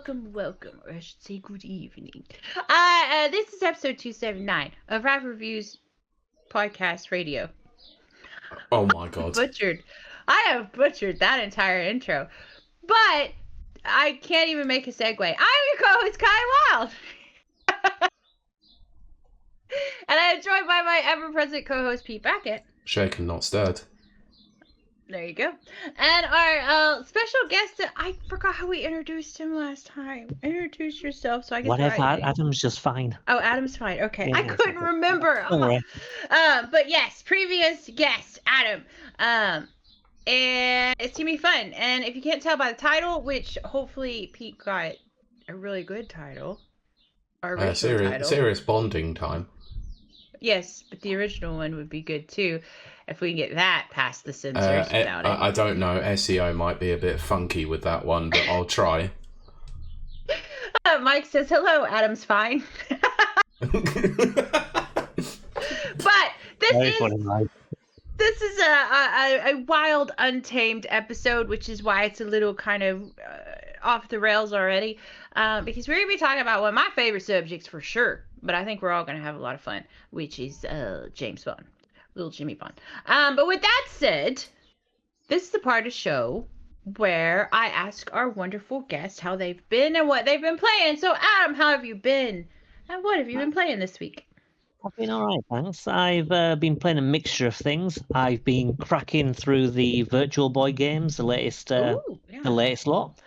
welcome, or I should say good evening. This is episode 279 of Rap Reviews Podcast Radio. Oh my god. I have butchered that entire intro, but I can't even make a segue. I'm your co-host, Kiley Wilde. And I am joined by my ever-present co-host, Pete Beckett. Shaken, not stirred. There you go. And our special guest, I forgot how we introduced him last time. Introduce yourself so I can... Whatever, Adam's just fine. Oh, Adam's fine. Okay. Yeah, I couldn't remember. But yes, previous guest, Adam. And it's going to be fun. And if you can't tell by the title, which hopefully Pete got a really good title. Serious bonding time. Yes, but the original one would be good too. If we can get that past the censors without it. I don't know. SEO might be a bit funky with that one, but I'll try. Mike says, hello, Adam's fine. But this is a wild, untamed episode, which is why it's a little kind of off the rails already. Because we're going to be talking about one of my favorite subjects for sure. But I think we're all going to have a lot of fun, which is James Bond. Little Jimmy Bond. But with that said, this is the part of the show where I ask our wonderful guests how they've been and what they've been playing. So, Adam, how have you been? And what have you been playing this week? I've been all right, thanks. I've been playing a mixture of things. I've been cracking through the Virtual Boy games, the latest lot.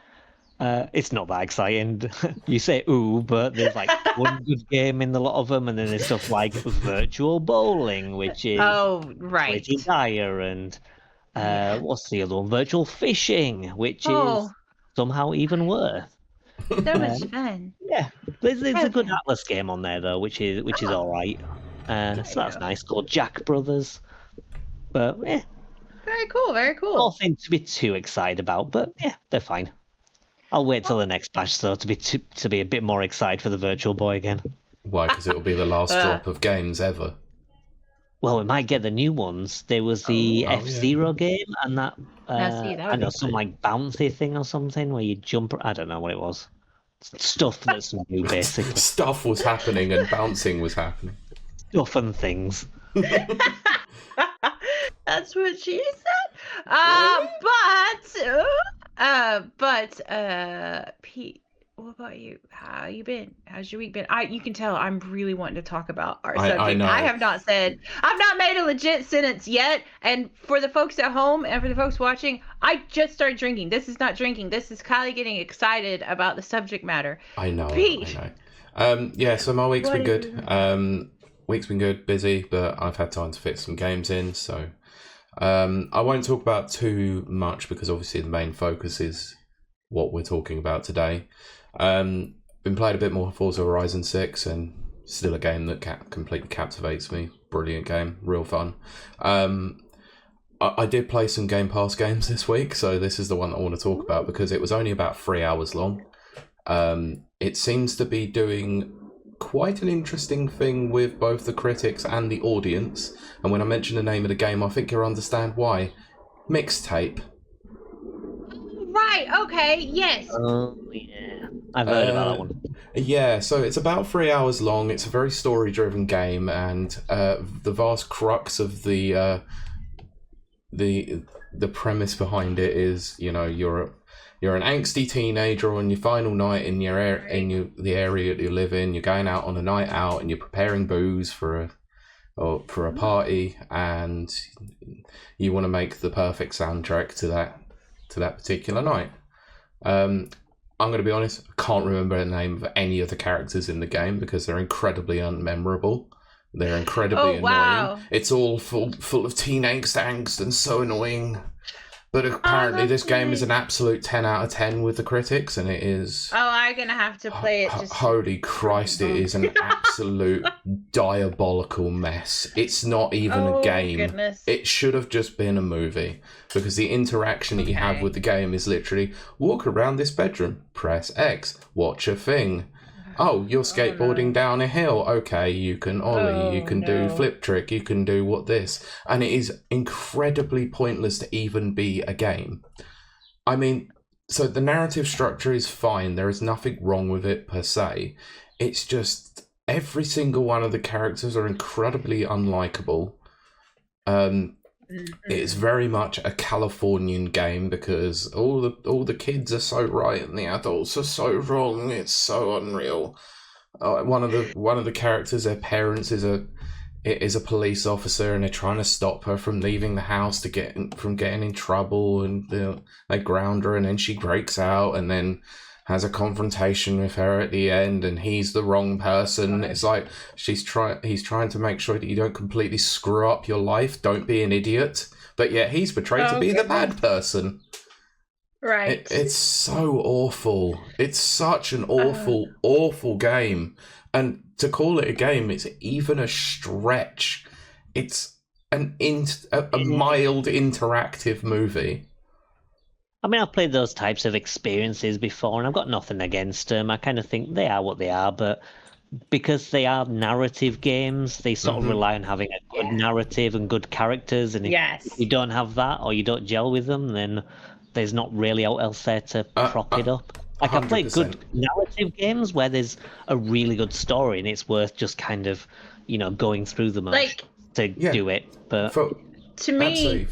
It's not that exciting. You say ooh, but there's like one good game in a lot of them, and then there's stuff like Virtual Bowling, which is pretty dire, and what's the other one? Virtual Fishing, which is somehow even worse. So much fun. Yeah, there's a good Atlas game on there though, which is all right. So that's nice. Called Jack Brothers, but yeah. Very cool. Very cool. Nothing to be too excited about, but yeah, they're fine. I'll wait till the next patch, though, to be a bit more excited for the Virtual Boy again. Why? Because it will be the last drop of games ever. Well, we might get the new ones. There was the F-Zero game, and that I know some like bouncy thing or something where you jump. I don't know what it was. Stuff that's new, basically. Stuff was happening and bouncing was happening. Stuff and things. That's what she said. Pete, what about you? How you been? How's your week been? You can tell I'm really wanting to talk about our subject. I know. I've not made a legit sentence yet. And for the folks at home and for the folks watching, I just started drinking. This is not drinking. This is Kiley getting excited about the subject matter. I know. Pete. I know. So my week's been good. Week's been good, busy, but I've had time to fit some games in, so I won't talk about too much because obviously the main focus is what we're talking about today. Been playing a bit more Forza Horizon 6 and still a game that completely captivates me. Brilliant game, real fun. I did play some Game Pass games this week, so this is the one that I want to talk about because it was only about 3 hours long. It seems to be doing quite an interesting thing with both the critics and the audience, and when I mention the name of the game, I think you'll understand why. Mixtape. Right, okay, yes. Oh, yeah. I've heard about that one. Yeah, so it's about 3 hours long. It's a very story-driven game, and the vast crux of the premise behind it is, you're an angsty teenager on your final night in the area that you live in. You're going out on a night out and you're preparing booze for a party, and you want to make the perfect soundtrack to that particular night. I'm going to be honest, I can't remember the name of any of the characters in the game because they're incredibly unmemorable. They're incredibly annoying. Wow. It's all full of teen angst and so annoying. But apparently this game is an absolute 10 out of 10 with the critics, and it is... Oh, I'm going to have to play it. Holy Christ, it is an absolute diabolical mess. It's not even a game. Goodness. It should have just been a movie, because the interaction that you have with the game is literally, walk around this bedroom, press X, watch a thing. Oh, you're skateboarding down a hill. Okay, you can ollie, you can do flip trick, you can do what this. And it is incredibly pointless to even be a game. I mean, So the narrative structure is fine. There is nothing wrong with it per se. It's just every single one of the characters are incredibly unlikable. It's very much a Californian game because all the kids are so right and the adults are so wrong. It's so unreal. One of the characters, their parents is a police officer, and they're trying to stop her from leaving the house from getting in trouble, and they ground her, and then she breaks out, and then has a confrontation with her at the end, and he's the wrong person. It's like he's trying to make sure that you don't completely screw up your life. Don't be an idiot. But yet he's portrayed to be the bad person. Right. It's so awful. It's such an awful, awful game. And to call it a game, it's even a stretch. It's a mild interactive movie. I mean, I've played those types of experiences before, and I've got nothing against them. I kind of think they are what they are, but because they are narrative games, they sort of rely on having a good narrative and good characters, and if you don't have that or you don't gel with them, then there's not really else there to prop it up. Like, I've played good narrative games where there's a really good story, and it's worth just kind of, going through the motions to do it. But to me,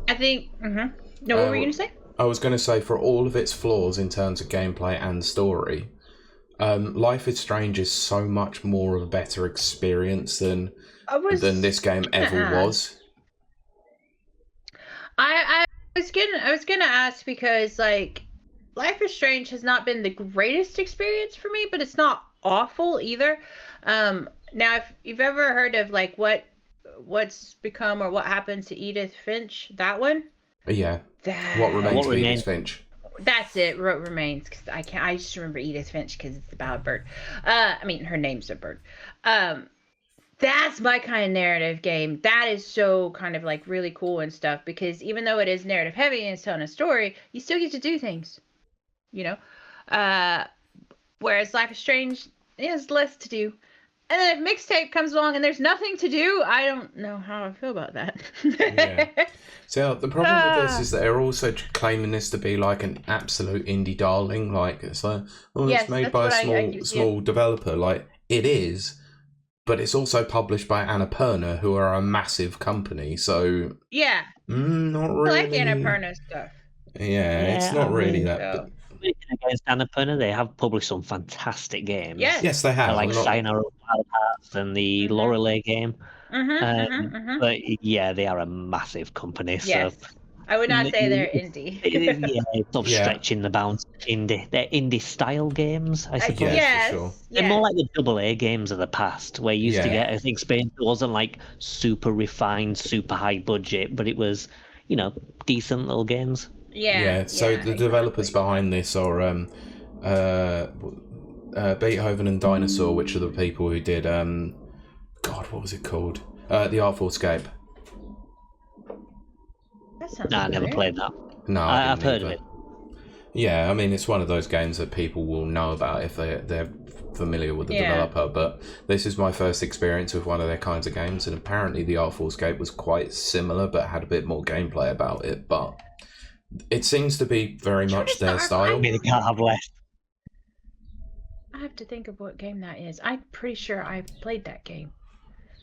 I think... No, what were you going to say? I was going to say, for all of its flaws in terms of gameplay and story, Life is Strange is so much more of a better experience than this game ever was. I was gonna ask because, like, Life is Strange has not been the greatest experience for me, but it's not awful either. Now, if you've ever heard of, like, what's become or what happened to Edith Finch, that one. Yeah. What remains of Edith Finch? That's it. What remains? Because I just remember Edith Finch because it's about a bird. I mean, her name's a bird. That's my kind of narrative game. That is so kind of like really cool and stuff, because even though it is narrative heavy and it's telling a story, you still get to do things. Whereas Life is Strange is less to do. And then if Mixtape comes along and there's nothing to do, I don't know how I feel about that. Yeah. So the problem with this is that they're also claiming this to be like an absolute indie darling. Like, it's like, it's made by a small developer. Like, it is, but it's also published by Annapurna, who are a massive company. So not really. I like Annapurna stuff. Yeah, it's not really that. Against Annapurna, they have published some fantastic games. Yes, they have. Like Sayonara Wild Hearts and the Lorelei game. But yeah, they are a massive company. Yes. So I would not say they're indie. It's sort of stretching the bounds of indie. They're indie style games, I suppose. Yes, for sure. They're more like the AA games of the past, where you used to get an experience that wasn't like super refined, super high budget, but it was, decent little games. So the developers behind this are Beethoven and Dinosaur, which are the people who did what was it called? The Artful Escape. I never played that. No, I've heard of it. Yeah, I mean, it's one of those games that people will know about if they're familiar with the developer, but this is my first experience with one of their kinds of games, and apparently the Artful Escape was quite similar but had a bit more gameplay about it, but it seems to be very much their style. I mean, it can't have less. I have to think of what game that is. I'm pretty sure I've played that game,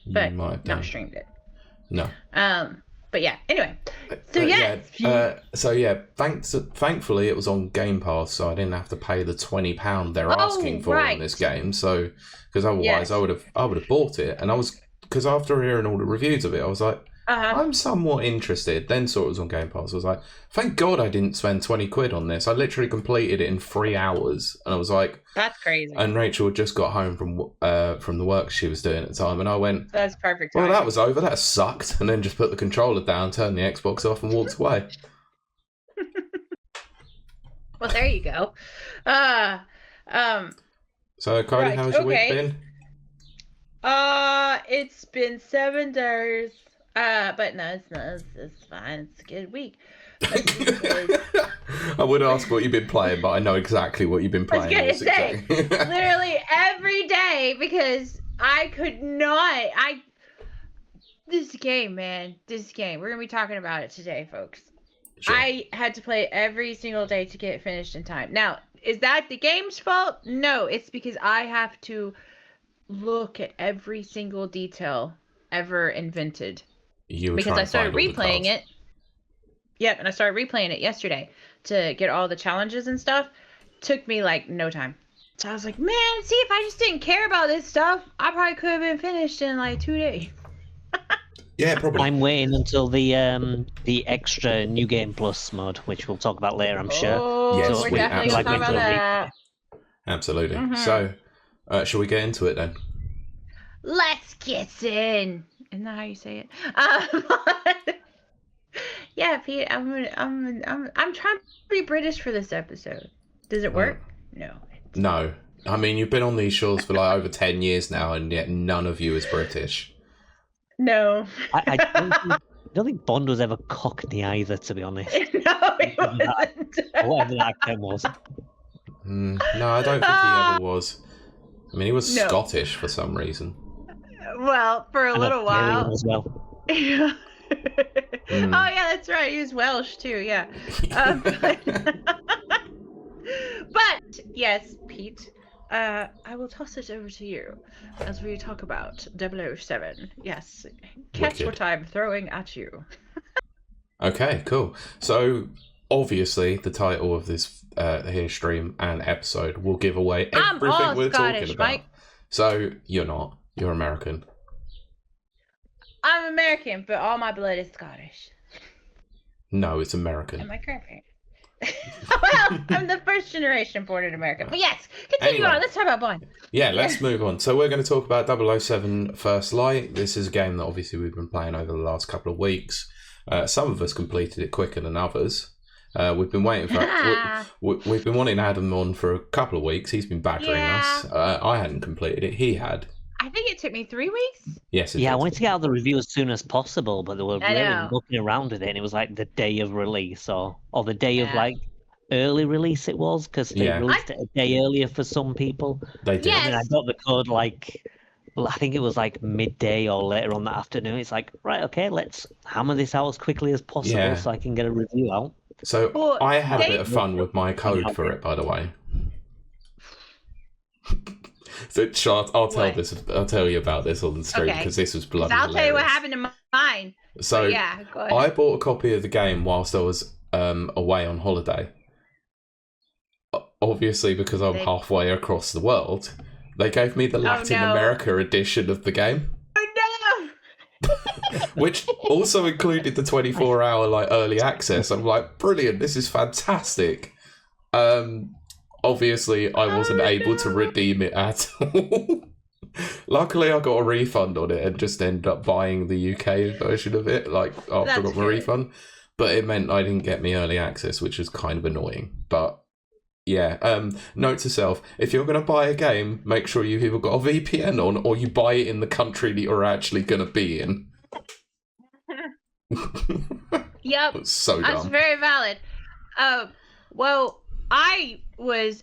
but not streamed it. No. But yeah. Anyway. Thankfully it was on Game Pass, so I didn't have to pay the £20 they're asking for in this game. So, because otherwise I would have bought it, and because after hearing all the reviews of it, I was like, I'm somewhat interested. Then saw it was on Game Pass. I was like, thank God I didn't spend £20 on this. I literally completed it in 3 hours, and I was like, that's crazy. And Rachel had just got home from the work she was doing at the time, and I went, that's perfect. Well, that was over. That sucked. And then just put the controller down, turned the Xbox off, and walked away. Well, there you go. So, Kylie, how's your week been? It's been 7 days. But no, it's fine. It's a good week. I would ask what you've been playing, but I know exactly what you've been playing. I was gonna say, literally every day, because I could not. This game, man. This game. We're gonna be talking about it today, folks. Sure. I had to play every single day to get it finished in time. Now, is that the game's fault? No, it's because I have to look at every single detail ever invented. You were Because trying I to find started all the replaying cards. it. Yep, and I started replaying it yesterday to get all the challenges and stuff. Took me like no time. So I was like, man, see, if I just didn't care about this stuff, I probably could have been finished in like 2 days. Yeah, probably. I'm waiting until the extra New Game Plus mod, which we'll talk about later, I'm sure. Oh, Yes, we're we definitely going to talk about absolutely that. Absolutely. Mhm. So, shall we get into it then? Let's get in. Isn't that how you say it? Yeah, Pete, I'm trying to be British for this episode. Does it work? No. No. I mean, you've been on these shores for like over 10 years now, and yet none of you is British. No. I don't think Bond was ever Cockney either, to be honest. No, he wasn't. Whatever that accent was. No, I don't think he ever was. I mean, he was No. Scottish for some reason. Well, for a And little Australian while. as well. Yeah. Oh, yeah, that's right. He was Welsh, too, yeah. But, yes, Pete, I will toss it over to you as we talk about 007. Yes, catch Wicked. what I'm throwing at you. Okay, cool. So, obviously, the title of this here stream and episode will give away I'm everything all we're Scottish, talking about. Mike. So, you're not. You're American. I'm American, but all my blood is Scottish. No, it's American. And my grandparents. Well, I'm the first generation born in America. But yes, continue Anyway. on. Let's talk about Bond. Yeah, let's move on. So we're going to talk about 007 First Light. This is a game that obviously we've been playing over the last couple of weeks. Some of us completed it quicker than others. We've been waiting for... we've been wanting Adam on for a couple of weeks. He's been badgering us. I hadn't completed it. He had. I think it took me 3 weeks. Yes, it Yeah, I did. wanted to get out the review as soon as possible, but they were I really know. looking around with it, and it was like the day of release, or the day of Yeah. like early release it was, because they Yeah. released it a day earlier for some people. They did. Yeah. I mean, I got the code like, well, I think it was like midday or later on that afternoon. It's like, right, okay, let's hammer this out as quickly as possible Yeah. so I can get a review out. So Well, I had a they- bit of fun with my code for it, by the way. So I'll tell What? this. I'll tell you about this on the stream Okay. because this was 'Cause bloody I'll tell you what hilarious. happened to mine. So Yeah, go ahead. I bought a copy of the game whilst I was away on holiday. Obviously, because I'm They- halfway across the world, they gave me the Latin no. America edition of the game, Oh, no! which also included the 24-hour like early access. I'm like, brilliant! This is fantastic. Obviously, I wasn't able to redeem it at all. Luckily, I got a refund on it and just ended up buying the UK version of it, like after I That's got my good. refund. But it meant I didn't get me early access, which was kind of annoying. But yeah, note to self: if you're going to buy a game, make sure you've either got a VPN on or you buy it in the country that you're actually going to be in. Yep. It's so That's dumb. very valid. Well, I was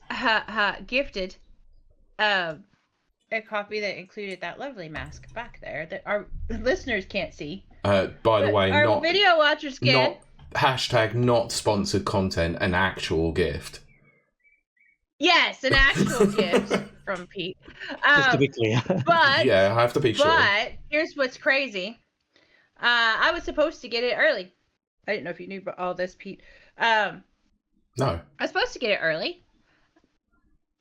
gifted a copy that included that lovely mask back there that our listeners can't see. By the But way, our not video watchers can. not hashtag not sponsored content, an actual gift. Yes, an actual gift from Pete. Just to be clear. But Yeah, I have to be sure. But here's what's crazy. I was supposed to get it early. I didn't know if you knew about all this, Pete. No. I was supposed to get it early.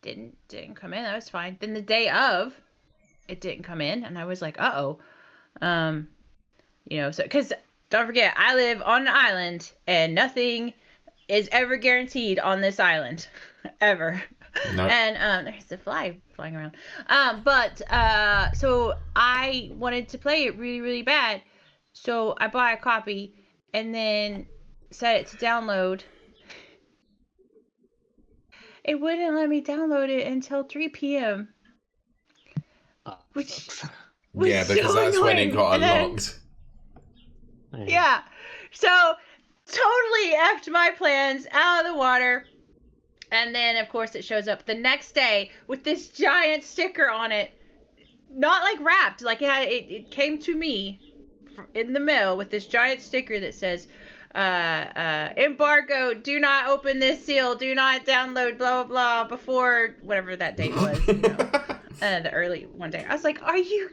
Didn't come in. That was fine. Then the day of, it didn't come in, and I was like, uh-oh. So because don't forget, I live on an island, and nothing is ever guaranteed on this island, ever. No. And there's a fly flying around. So I wanted to play it really, really bad. So I bought a copy and then set it to download. It wouldn't let me download it until 3 p.m. Which was Yeah, because so that's when it annoying. got And then- unlocked. Yeah. So totally effed my plans out of the water. And then, of course, it shows up the next day with this giant sticker on it. Not like wrapped. Like it came to me in the mail with this giant sticker that says, embargo, do not open this seal, do not download blah blah blah before whatever that date was, the early one day. I was like, are you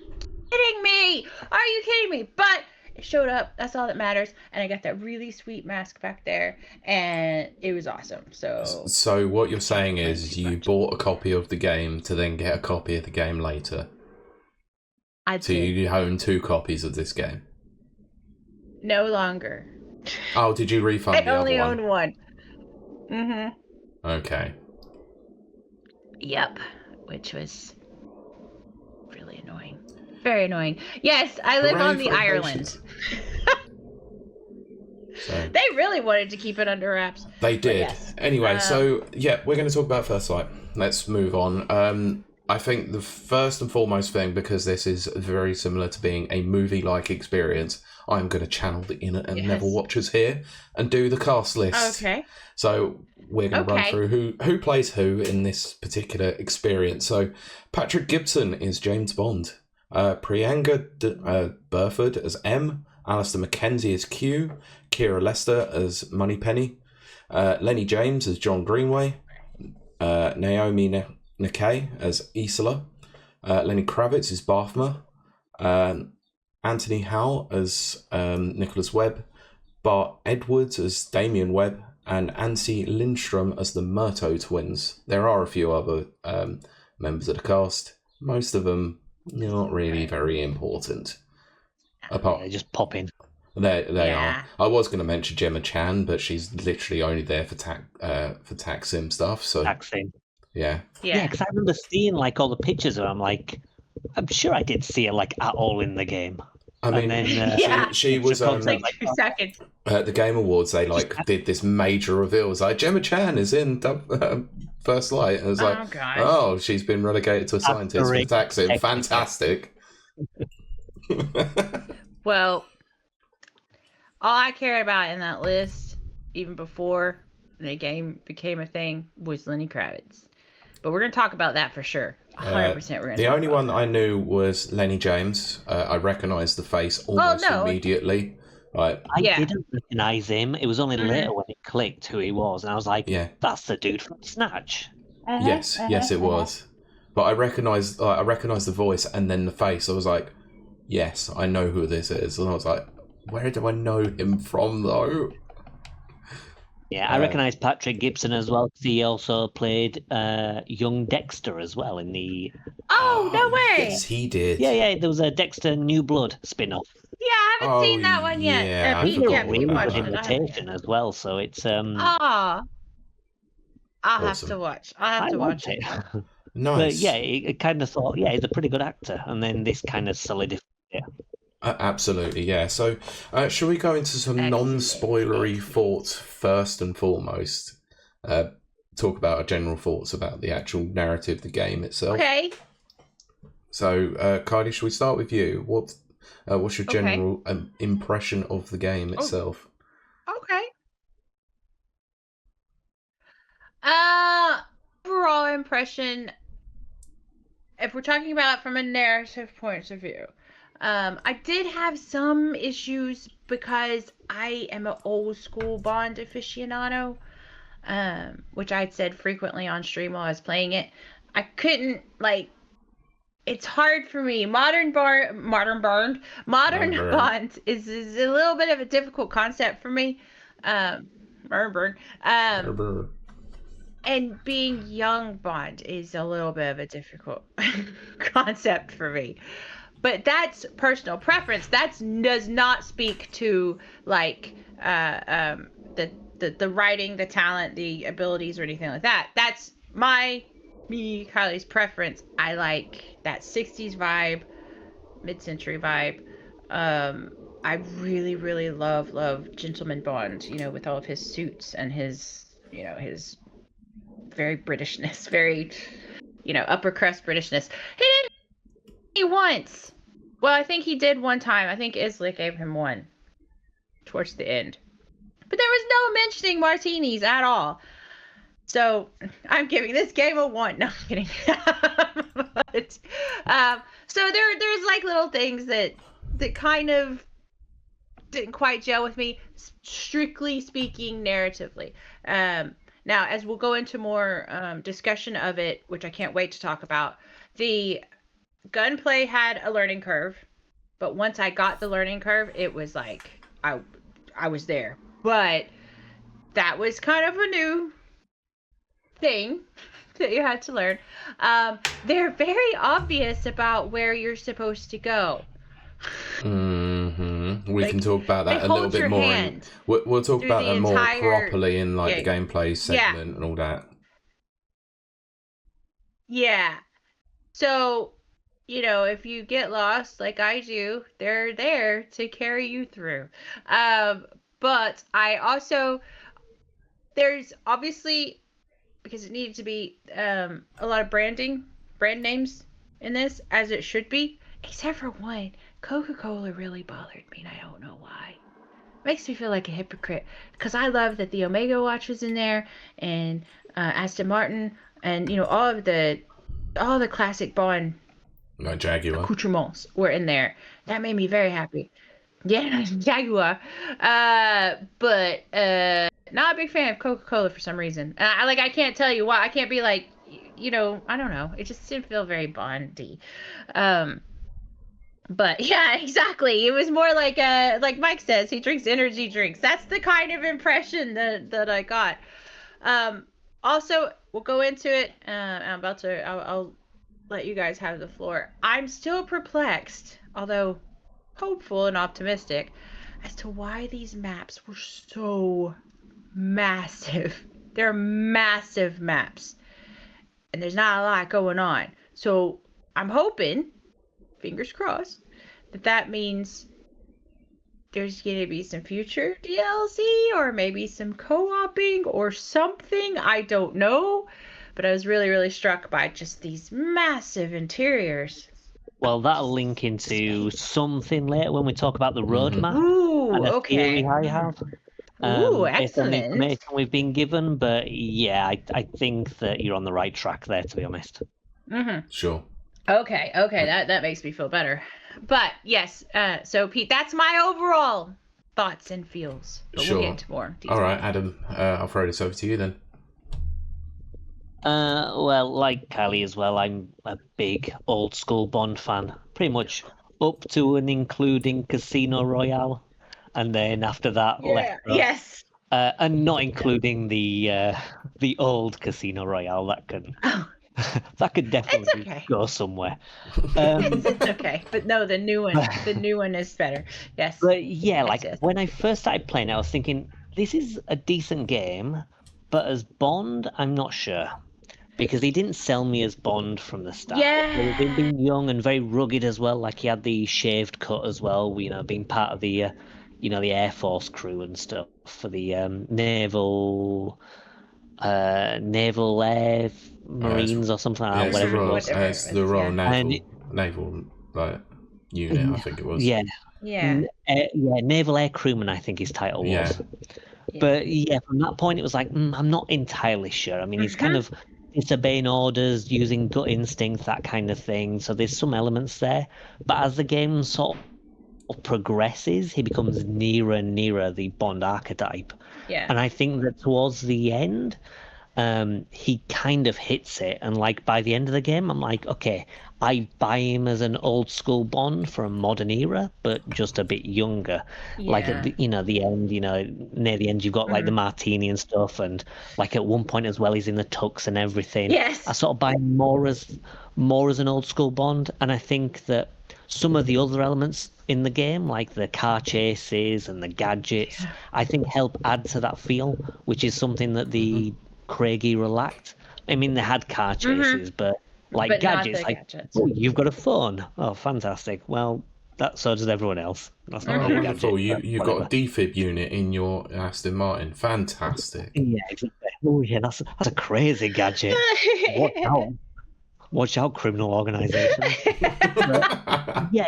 kidding me? Are you kidding me? But it showed up. That's all that matters. And I got that really sweet mask back there, and it was awesome. So what you're saying is you bought a copy of the game to then get a copy of the game later. I did. So you own 2 copies of this game? No longer. Oh, did you refund the other one? I only own one. Mm-hmm. Okay. Yep. Which was really annoying. Very annoying. Yes, I live on the Ireland. So, they really wanted to keep it under wraps. They did. Yes. Anyway, so yeah, we're going to talk about First Light. Let's move on. I think the first and foremost thing, because this is very similar to being a movie-like experience, I'm going to channel the inner and Neville watchers here and do the cast list. Okay. So we're going to run through who plays who in this particular experience. So Patrick Gibson is James Bond. Priyanka Burford as M. Alistair Mackenzie as Q. Keira Lester as Moneypenny. Lenny James as John Greenway. Naomi Nikkei as Isola. Lenny Kravitz as Bathma. Anthony Howell as Nicholas Webb. Bart Edwards as Damien Webb. And Ansi Lindstrom as the Murtaugh twins. There are a few other members of the cast. Most of them not really very important. They just pop in. They are. I was going to mention Gemma Chan, but she's literally only there for tax sim stuff. So tax sim. Yeah. Yeah, because I remember seeing like all the pictures of her. I'm sure I did see her like at all in the game. I mean, then, she was like 2 seconds. At the Game Awards, they did this major reveal. It was like Gemma Chan is in First Light. And it was oh, she's been relegated to a scientist for tax sim. Fantastic. Well, all I cared about in that list, even before the game became a thing, was Lenny Kravitz. But we're going to talk about that for sure. 100% we're going to talk about the only one that I knew was Lenny James. I recognised the face almost immediately. Right. I didn't recognise him. It was only later when it clicked who he was. And I was like, that's the dude from Snatch. Yes, it was. But I recognised the voice and then the face. I was like, yes, I know who this is. And I was like, where do I know him from, though? Yeah, I recognise Patrick Gibson as well, because he also played young Dexter as well in the... Oh, no way! Yes, he did. Yeah, there was a Dexter New Blood spin-off. Yeah, I haven't seen that one yet. Yeah, He's a really good imitation as well, so it's... I'll have to watch. I'll have to watch it. Nice. But yeah, it kind of thought, he's a pretty good actor, and then this kind of solidified it. Absolutely, yeah. So, shall we go into some non-spoilery thoughts first and foremost? Talk about our general thoughts about the actual narrative, the game itself. Okay. So, Kylie, shall we start with you? What's your general impression of the game itself? Okay. Overall impression, if we're talking about from a narrative point of view, I did have some issues because I am an old school Bond aficionado, which I'd said frequently on stream while I was playing it. I couldn't, it's hard for me. Modern Bond is a little bit of a difficult concept for me. And being young Bond is a little bit of a difficult concept for me. But that's personal preference. That does not speak to the writing, the talent, the abilities, or anything like that. That's Kylie's preference. I like that 60s vibe, mid-century vibe. I really, really love Gentleman Bond, with all of his suits and his very Britishness, very, upper crust Britishness. He once. Well, I think he did one time. I think Isla gave him one towards the end. But there was no mentioning martinis at all. So I'm giving this game a 1. No, I'm kidding. But, so there's little things that kind of didn't quite gel with me, strictly speaking, narratively. Now, as we'll go into more discussion of it, which I can't wait to talk about, the gunplay had a learning curve, but once I got the learning curve, it was like I was there. But that was kind of a new thing that you had to learn. They're very obvious about where you're supposed to go. We can talk about that a little bit more. We'll talk about that more properly in like the gameplay segment and all that. Yeah. So, if you get lost like I do, they're there to carry you through. But I also, there's obviously, because it needed to be a lot of brand names in this, as it should be, except for one. Coca-Cola really bothered me, and I don't know why. Makes me feel like a hypocrite, because I love that the Omega watch was in there, and Aston Martin, and all the classic Bond Jaguar accoutrements were in there. That made me very happy. Yeah, Jaguar. But not a big fan of Coca-Cola for some reason. I can't tell you why. I can't be like, I don't know. It just didn't feel very Bondy. But yeah, exactly. It was more like Mike says, he drinks energy drinks. That's the kind of impression that I got. Also, we'll go into it. I'll let you guys have the floor. I'm still perplexed, although hopeful and optimistic, as to why these maps were so massive. They're massive maps, and there's not a lot going on. So I'm hoping, fingers crossed, that means there's going to be some future DLC, or maybe some co-oping or something. I don't know. But I was really, really struck by just these massive interiors. Well, that'll link into something later when we talk about the roadmap. Ooh, and a okay. theory I have. Ooh, based on the excellent. information we've been given, but yeah, I think that you're on the right track there, to be honest. Mm-hmm. Sure. Okay, that makes me feel better. But yes, so Pete, that's my overall thoughts and feels. But Sure. We'll get into more detail. All right, Adam, I'll throw this over to you then. Well, like Kiley as well, I'm a big old school Bond fan. Pretty much up to and including Casino Royale. And then after that, Yes. And not including the old Casino Royale. That can that could definitely go somewhere. It's okay, but no, the new one is better. Yes. But yeah, when I first started playing, I was thinking this is a decent game, but as Bond, I'm not sure. Because he didn't sell me as Bond from the start. Yeah. He'd been young and very rugged as well. Like he had the shaved cut as well. Being part of the, the Air Force crew and stuff for the naval Air Marines or something like that. Whatever it was. It's the Royal Naval unit, I think it was. Yeah. Yeah. Naval Air Crewman, I think his title was. Yeah. But yeah, from that point, it was like I'm not entirely sure. I mean, he's kind of disobeying orders, using gut instinct, that kind of thing. So there's some elements there. But as the game sort of progresses, he becomes nearer and nearer the Bond archetype. Yeah. And I think that towards the end, he kind of hits it. And by the end of the game, I'm like, okay, I buy him as an old school Bond for a modern era, but just a bit younger. Yeah. At the end, near the end, you've got the martini and stuff, and at one point as well, he's in the tux and everything. Yes. I sort of buy him more as an old school Bond, and I think that some of the other elements in the game, like the car chases and the gadgets, I think help add to that feel, which is something that the Craig era lacked. I mean, they had car chases, but gadgets, gadgets. Oh, you've got a phone. Oh, fantastic. Well, so does everyone else. That's not a wonderful. You've got a defib unit in your Aston Martin. Fantastic. Yeah, exactly. Oh, yeah, that's a crazy gadget. Watch out, criminal organisation. Yeah,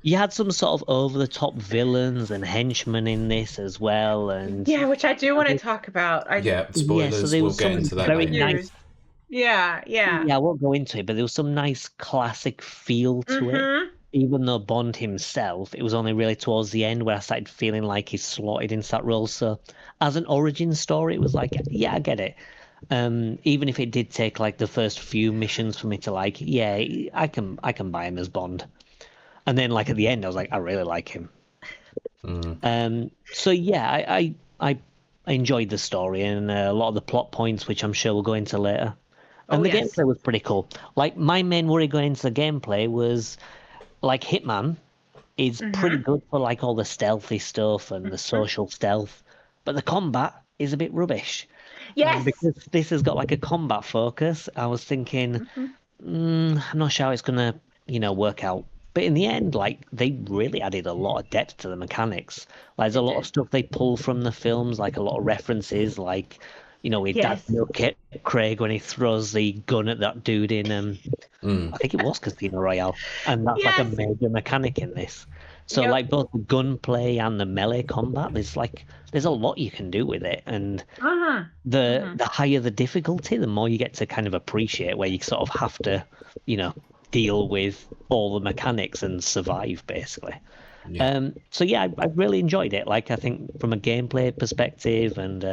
you had some sort of over-the-top villains and henchmen in this as well, and which I do want to talk about. Spoilers. So we'll get into that later. Nice. Yeah. I won't go into it, but there was some nice classic feel to it. even though Bond himself, it was only really towards the end where I started feeling like he slotted into that role. So as an origin story, it was like, yeah, I get it. Even if it did take like the first few missions for me to like, yeah, I can buy him as Bond. And then like at the end, I was like, I really like him. So yeah, I enjoyed the story and a lot of the plot points, which I'm sure we'll go into later. And the gameplay was pretty cool. Like my main worry going into the gameplay was like Hitman is pretty good for like all the stealthy stuff and the social stealth, but the combat is a bit rubbish. Yes. Because this has got like a combat focus, I was thinking, I'm not sure how it's gonna, work out. But in the end, like they really added a lot of depth to the mechanics. Like, there's a lot of stuff they pull from the films, like a lot of references, like with Daniel Craig when he throws the gun at that dude in I think it was Casino Royale, and that's like a major mechanic in this. So like both the gunplay and the melee combat, there's a lot you can do with it, and the higher the difficulty, the more you get to kind of appreciate where you sort of have to, deal with all the mechanics and survive basically. So yeah, I really enjoyed it. Like I think from a gameplay perspective and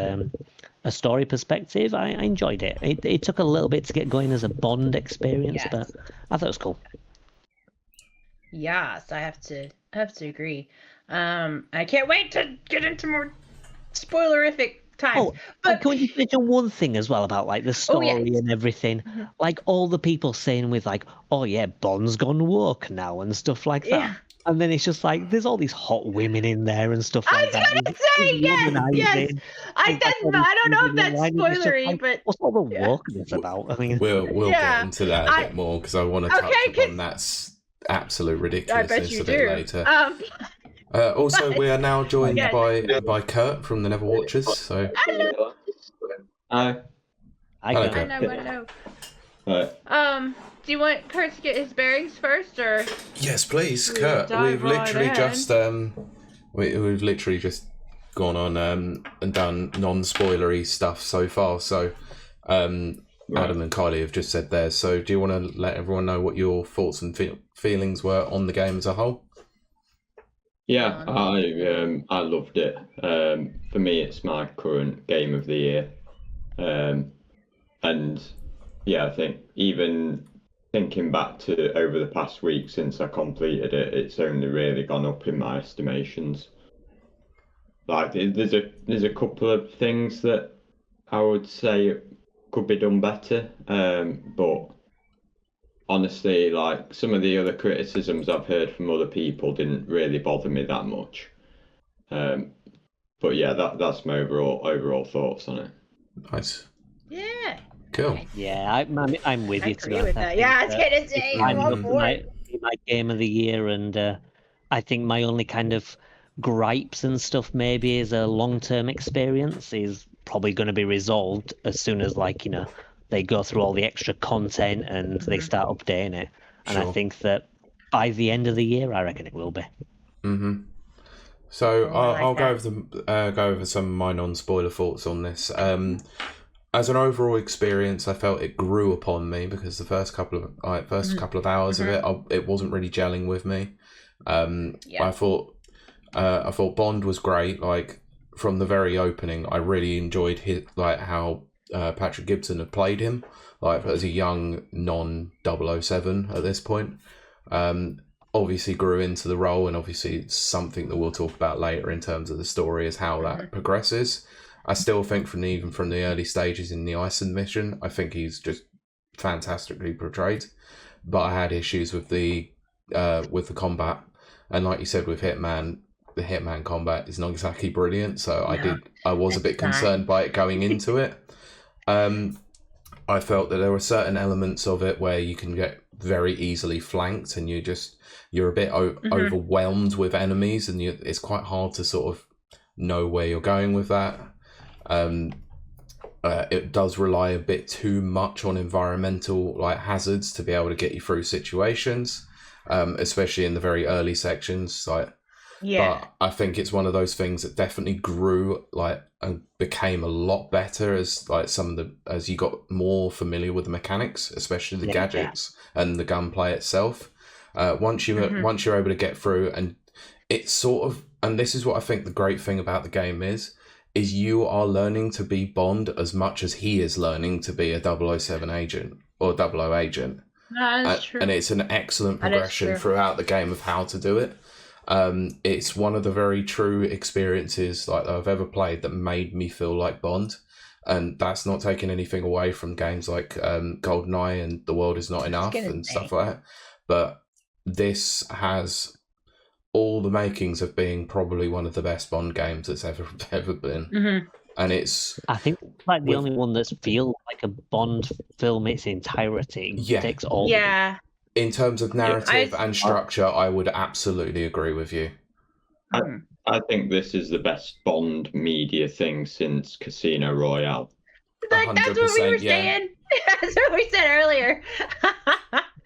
a story perspective, I enjoyed it. It took a little bit to get going as a Bond experience, but I thought it was cool. Yes, I have to agree. I can't wait to get into more spoilerific times. Oh, but can we just mention one thing as well about like the story and everything? Like all the people saying with like, oh yeah, Bond's gone woke now and stuff like that. Yeah. And then it's just like there's all these hot women in there and stuff like that. I was gonna say yes. I don't know if that's spoilery, like, but what's all the wokeness about? I mean, we'll get into that a bit more because I want to touch upon that's absolute ridiculousness a bit later. Also, we are now joined by Kurt from the Never Watchers. So, hello. Hello, Kurt. Hello. Right. Do you want Kurt to get his bearings first, or? Yes, please, Kurt. We've literally just gone on and done non-spoilery stuff so far. So, Adam and Kiley have just said theirs. So, do you want to let everyone know what your thoughts and feelings were on the game as a whole? Yeah, I loved it. For me, it's my current game of the year, and yeah, I think even thinking back to over the past week since I completed it, it's only really gone up in my estimations. Like there's a couple of things that I would say could be done better, but honestly, like some of the other criticisms I've heard from other people didn't really bother me that much. But yeah, that's my overall thoughts on it. Nice. Yeah. Cool. Yeah, I'm with you. I agree with that. Yeah, I was gonna say I'm on board. My game of the year, and I think my only kind of gripes and stuff maybe is a long-term experience is probably going to be resolved as soon as they go through all the extra content and they start updating it. And I think that by the end of the year, I reckon it will be. Mm-hmm. So I'll go over some of my non-spoiler thoughts on this. As an overall experience, I felt it grew upon me because the first couple of hours of it wasn't really gelling with me. I thought Bond was great. Like from the very opening, I really enjoyed how Patrick Gibson had played him, like as a young non-007 at this point. Obviously grew into the role, and obviously it's something that we'll talk about later in terms of the story is how that progresses. I still think even from the early stages in the Iceland mission, I think he's just fantastically portrayed. But I had issues with the combat, and like you said with Hitman, the Hitman combat is not exactly brilliant. So I was a bit concerned by it going into it. I felt that there were certain elements of it where you can get very easily flanked, and you're a bit overwhelmed with enemies, and it's quite hard to sort of know where you're going with that. It does rely a bit too much on environmental hazards to be able to get you through situations, especially in the very early sections. But I think it's one of those things that definitely grew and became a lot better as as you got more familiar with the mechanics, especially the gadgets and the gunplay itself. Once you're able to get through, and it's sort of, and this is what I think the great thing about the game is you are learning to be Bond as much as he is learning to be a 007 agent or 00 agent. No, that's true. And it's an excellent progression throughout the game of how to do it. It's one of the very true experiences like that I've ever played that made me feel like Bond. And that's not taking anything away from games like GoldenEye and The World Is Not Enough and stuff like that. But this has all the makings of being probably one of the best Bond games that's ever been. Mm-hmm. And it's... I think it's like the only one that's feels like a Bond film its entirety. Yeah. Takes all in terms of narrative and structure, I would absolutely agree with you. I think this is the best Bond media thing since Casino Royale. Like, that's what we were saying. That's what we said earlier.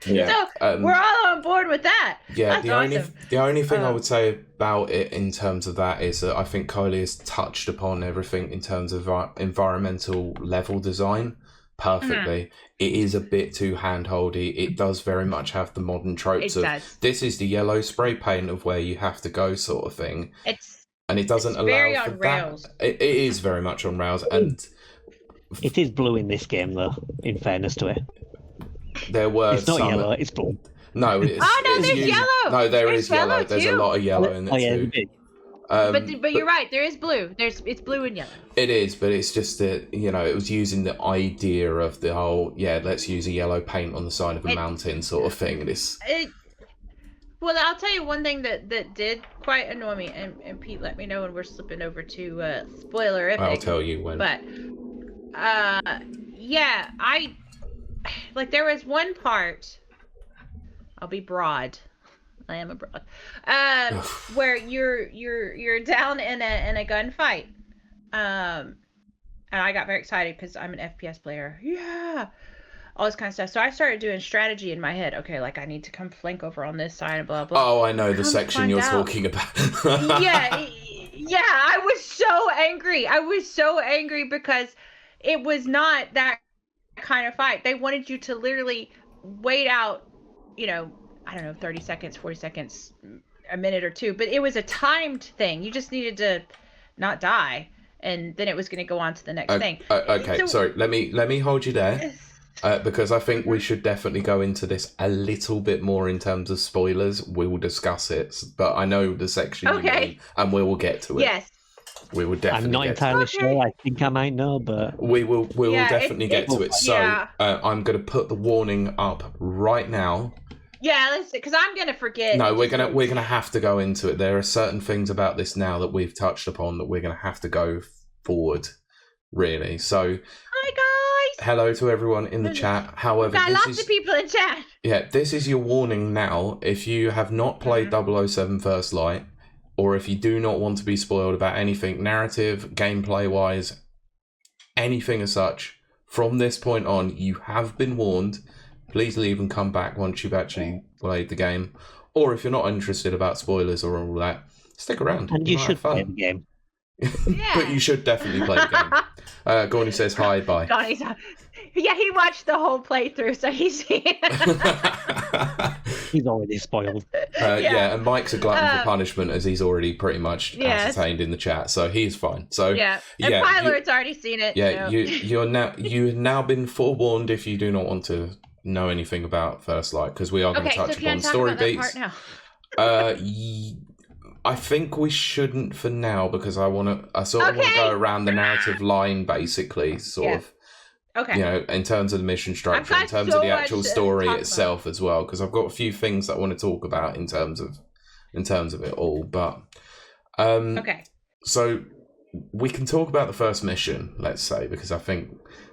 Yeah. So we're all on board with that. Yeah, That's the only thing I would say about it in terms of that is that I think Kiley has touched upon everything in terms of environmental level design perfectly. It is a bit too handholdy. It does very much have the modern tropes of this is the yellow spray paint of where you have to go sort of thing. And it doesn't allow very for on that. rails. It is very much on rails, and it is blue in this game though. In fairness to it. There were it's not yellow, it's blue. No, it's... there's yellow! No, there's yellow. There's a lot of yellow in it too. But you're right, there is blue. It's blue and yellow. It is, but it's just that, it was using the idea of the whole, let's use a yellow paint on the side of a mountain sort of thing. Well, I'll tell you one thing that did quite annoy me, and Pete, let me know when we're slipping over to spoilerific. I'll tell you when. But, there was one part, I'll be broad. I am a broad. Where you're down in a gunfight. And I got very excited because I'm an FPS player. Yeah. All this kind of stuff. So I started doing strategy in my head. Okay, like I need to come flank over on this side and blah blah. Oh, I know the section you're talking about. Yeah, I was so angry. Because it was not that kind of fight. They wanted you to literally wait out, I don't know, 30 seconds, 40 seconds, a minute or two. But it was a timed thing. You just needed to not die. And then it was going to go on to the next thing. Okay, so, sorry. Let me hold you there. Because I think we should definitely go into this a little bit more in terms of spoilers. We will discuss it. But I know the section you mean, and we will get to it. Yes. We will definitely I'm not entirely sure. I think I might know, but... We will definitely get to it. So I'm going to put the warning up right now. Yeah, let's because I'm gonna forget. No, we're gonna have to go into it. There are certain things about this now that we've touched upon that we're gonna have to go forward, really. So, hi guys. Hello to everyone in the chat. However, got lots of people in chat. Yeah, this is your warning now. If you have not played 007 First Light, or if you do not want to be spoiled about anything narrative, gameplay wise, anything as such, from this point on, you have been warned. Please leave and come back once you've actually played the game. Or if you're not interested about spoilers or all that, stick around. And you should play the game. But you should definitely play the game. Gordon says hi, bye. Yeah, he watched the whole playthrough, so he's he's already spoiled. And Mike's a glutton for punishment, as he's already pretty much ascertained in the chat, so he's fine. So and Pilar's already seen it. Yeah, so. you've now been forewarned if you do not want to know anything about First Light, because we are going to touch upon story beats. I think we shouldn't for now, because I want to go around the narrative line, basically, sort of. Okay. In terms of the mission structure, in terms of the actual story itself as well, because I've got a few things that I want to talk about in terms of it all. But so we can talk about the first mission, let's say, because I think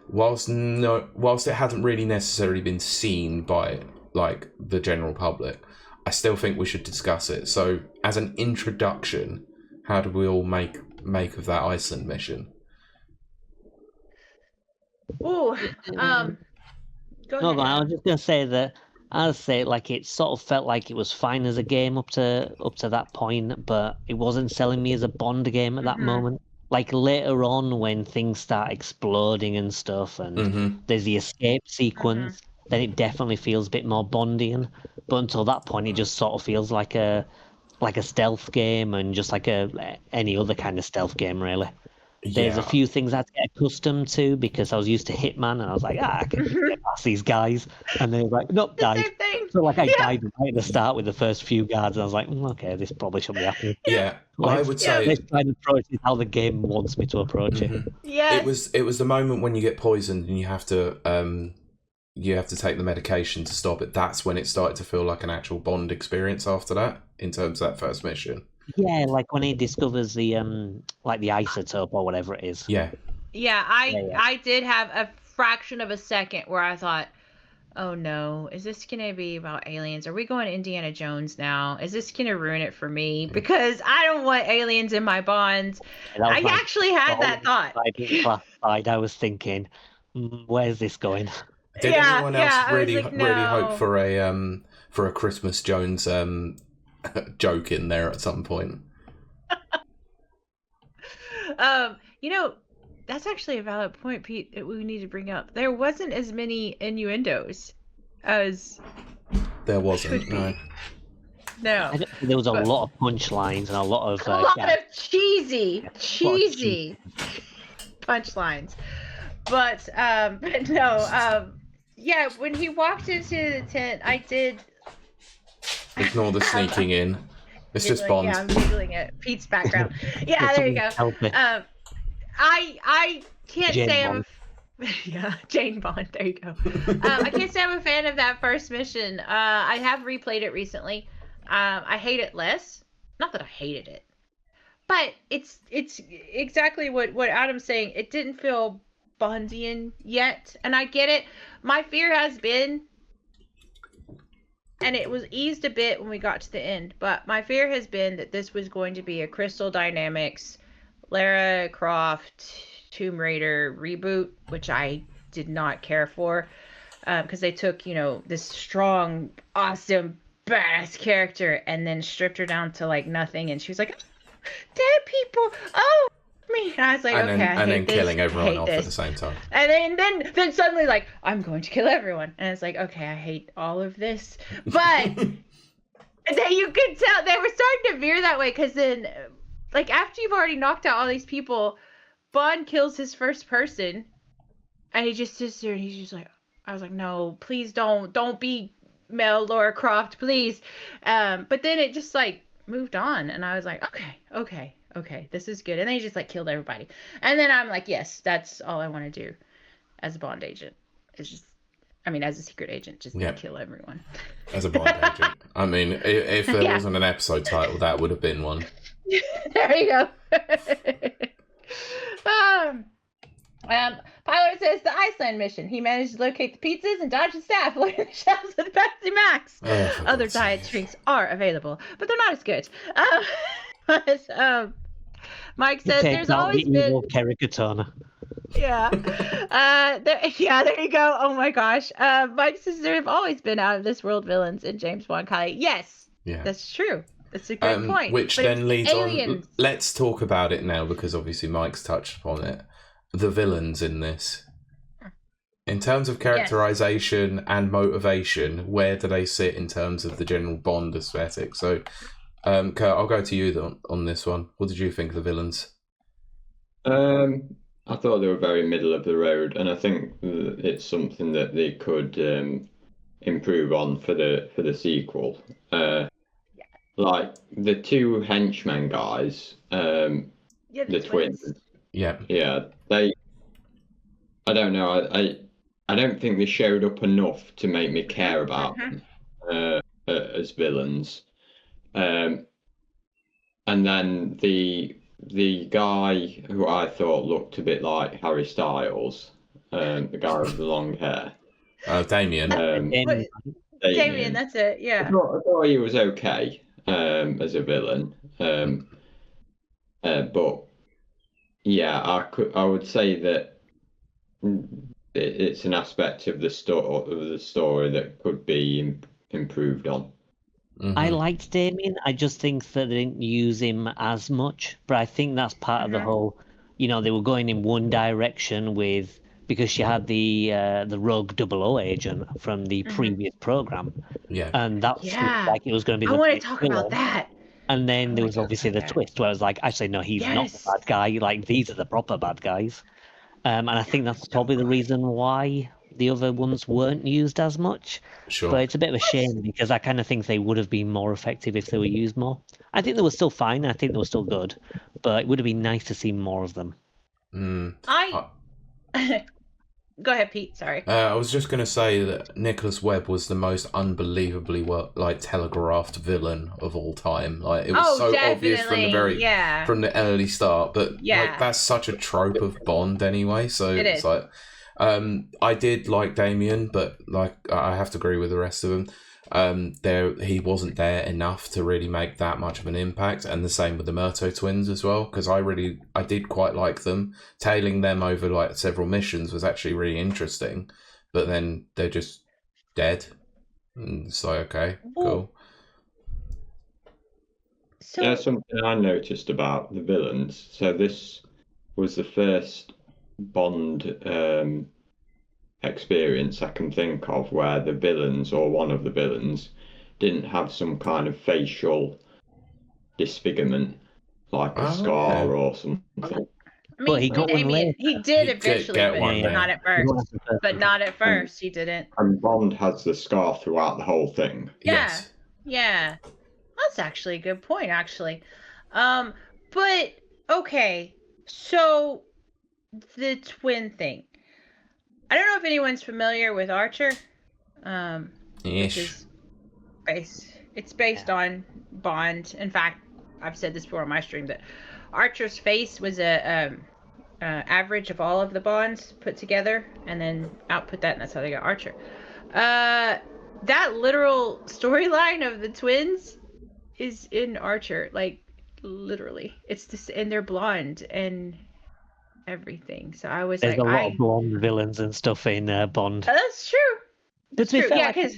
whilst it hasn't really necessarily been seen by like the general public, I still think we should discuss it. So as an introduction, how do we all make of that Iceland mission? Oh, go ahead. No, I was just gonna say that. I'd say like it sort of felt like it was fine as a game up to that point, but it wasn't selling me as a Bond game at that moment. Like later on, when things start exploding and stuff, and there's the escape sequence, then it definitely feels a bit more Bondian. But until that point, it just sort of feels like a stealth game, and just like any other kind of stealth game, really. There's a few things I had to get accustomed to because I was used to Hitman, and I was like, I can get past these guys. And they were like, nope, died. Same thing. So I died right at the start with the first few guards, and I was like, okay, this probably shouldn't be happening. Yeah, I would say let's try and approach it how the game wants me to approach it. Yeah, it was the moment when you get poisoned and you have to take the medication to stop it. That's when it started to feel like an actual Bond experience after that, in terms of that first mission. Yeah, like when he discovers the the isotope or whatever it is. Yeah. Yeah, I did have a fraction of a second where I thought, oh no, is this gonna be about aliens? Are we going to Indiana Jones now? Is this gonna ruin it for me? Because I don't want aliens in my Bonds. I actually had that thought. I was thinking, where's this going? Did anyone else really hope for a Christmas Jones joke in there at some point? That's actually a valid point, Pete, that we need to bring up. There wasn't as many innuendos as there wasn't. No. There was a lot of punchlines and a lot of cheesy punchlines. But no, yeah, when he walked into the tent, I did ignore the sneaking in. It's just Bond. Yeah, I'm giggling at Pete's background. Yeah, there you go. I can't say I'm Jane Bond. There you go. I can't say I'm a fan of that first mission. I have replayed it recently. I hate it less. Not that I hated it, but it's exactly what Adam's saying. It didn't feel Bondian yet, and I get it. My fear has been, and it was eased a bit when we got to the end, but my fear has been that this was going to be a Crystal Dynamics, Lara Croft, Tomb Raider reboot, which I did not care for, because they took, this strong, awesome, badass character and then stripped her down to like nothing, and she was like, dead people, oh me, and I was like, and okay, then killing everyone off at the same time, and then suddenly like, I'm going to kill everyone, and it's like, okay, I hate all of this, but then you could tell they were starting to veer that way, because then, like, after you've already knocked out all these people, Bond kills his first person, and he just sits there and he's just like, I was like, no, please don't be Mel Lara Croft, please. But then it just like moved on, and I was like, okay, this is good. And then he just like killed everybody, and then I'm like, yes, that's all I want to do as a Bond agent. It's just, as a secret agent, just kill everyone. As a Bond agent, if there wasn't an episode title, that would have been one. There you go. Pilot says the Iceland mission. He managed to locate the pizzas and dodge the staff loading the shelves with Pepsi Max. Other diet drinks are available, but they're not as good. Mike says there's always been Kerry Katana. Yeah. There you go. Oh my gosh. Mike says there have always been out of this world villains in James Bond. Kiley. Yes. Yeah. That's true. That's a great point. Which then leads on. Let's talk about it now, because obviously Mike's touched upon it. The villains in this, in terms of characterization and motivation, where do they sit in terms of the general Bond aesthetic? So, Kurt, I'll go to you on this one. What did you think of the villains? I thought they were very middle of the road, and I think it's something that they could improve on for the sequel. Like the two henchmen guys, the twins. Yeah. I don't know. I don't think they showed up enough to make me care about them as villains. And then the guy who I thought looked a bit like Harry Styles, the guy with the long hair. Oh, Damien. Damien, that's it. Yeah. I thought he was okay as a villain, but yeah, I would say that it's an aspect of the story that could be improved on. Mm-hmm. I liked Damien. I just think that they didn't use him as much, but I think that's part of the whole. They were going in one direction with because she had the rogue 00 agent from the previous program, Yeah. and that seemed like it was going to be. I the want to big talk villain. about that. And then there was obviously the twist where I was like, actually, no, he's not the bad guy. Like, these are the proper bad guys. And I think that's probably the reason why the other ones weren't used as much. Sure. But it's a bit of a shame because I kind of think they would have been more effective if they were used more. I think they were still fine. I think they were still good. But it would have been nice to see more of them. Go ahead, Pete. Sorry. I was just going to say that Nicholas Webb was the most unbelievably telegraphed villain of all time. Like, it was so obvious from the early start. But like, that's such a trope of Bond anyway. So it's like, I did like Damien, but like I have to agree with the rest of them. He wasn't there enough to really make that much of an impact, and the same with the Murtaugh twins as well, because I did quite like them. Tailing them over like several missions was actually really interesting, but then they're just dead. And it's like, okay, cool. So, yeah, something I noticed about the villains. So this was the first Bond experience I can think of where the villains, or one of the villains, didn't have some kind of facial disfigurement, like a scar or something. I mean, he did eventually, but not at first. But not at first, he didn't. And Bond has the scar throughout the whole thing. Yeah, yeah. That's actually a good point, actually. But, okay, so the twin thing. I don't know if anyone's familiar with Archer. Which is it's based on Bond. In fact, I've said this before on my stream that Archer's face was a average of all of the Bonds put together, and then output that, and that's how they got Archer. That literal storyline of the twins is in Archer, like literally. It's just, and they're blonde and everything. So I was There's a lot of blonde villains and stuff in Bond. That's true. That's true. Yeah, because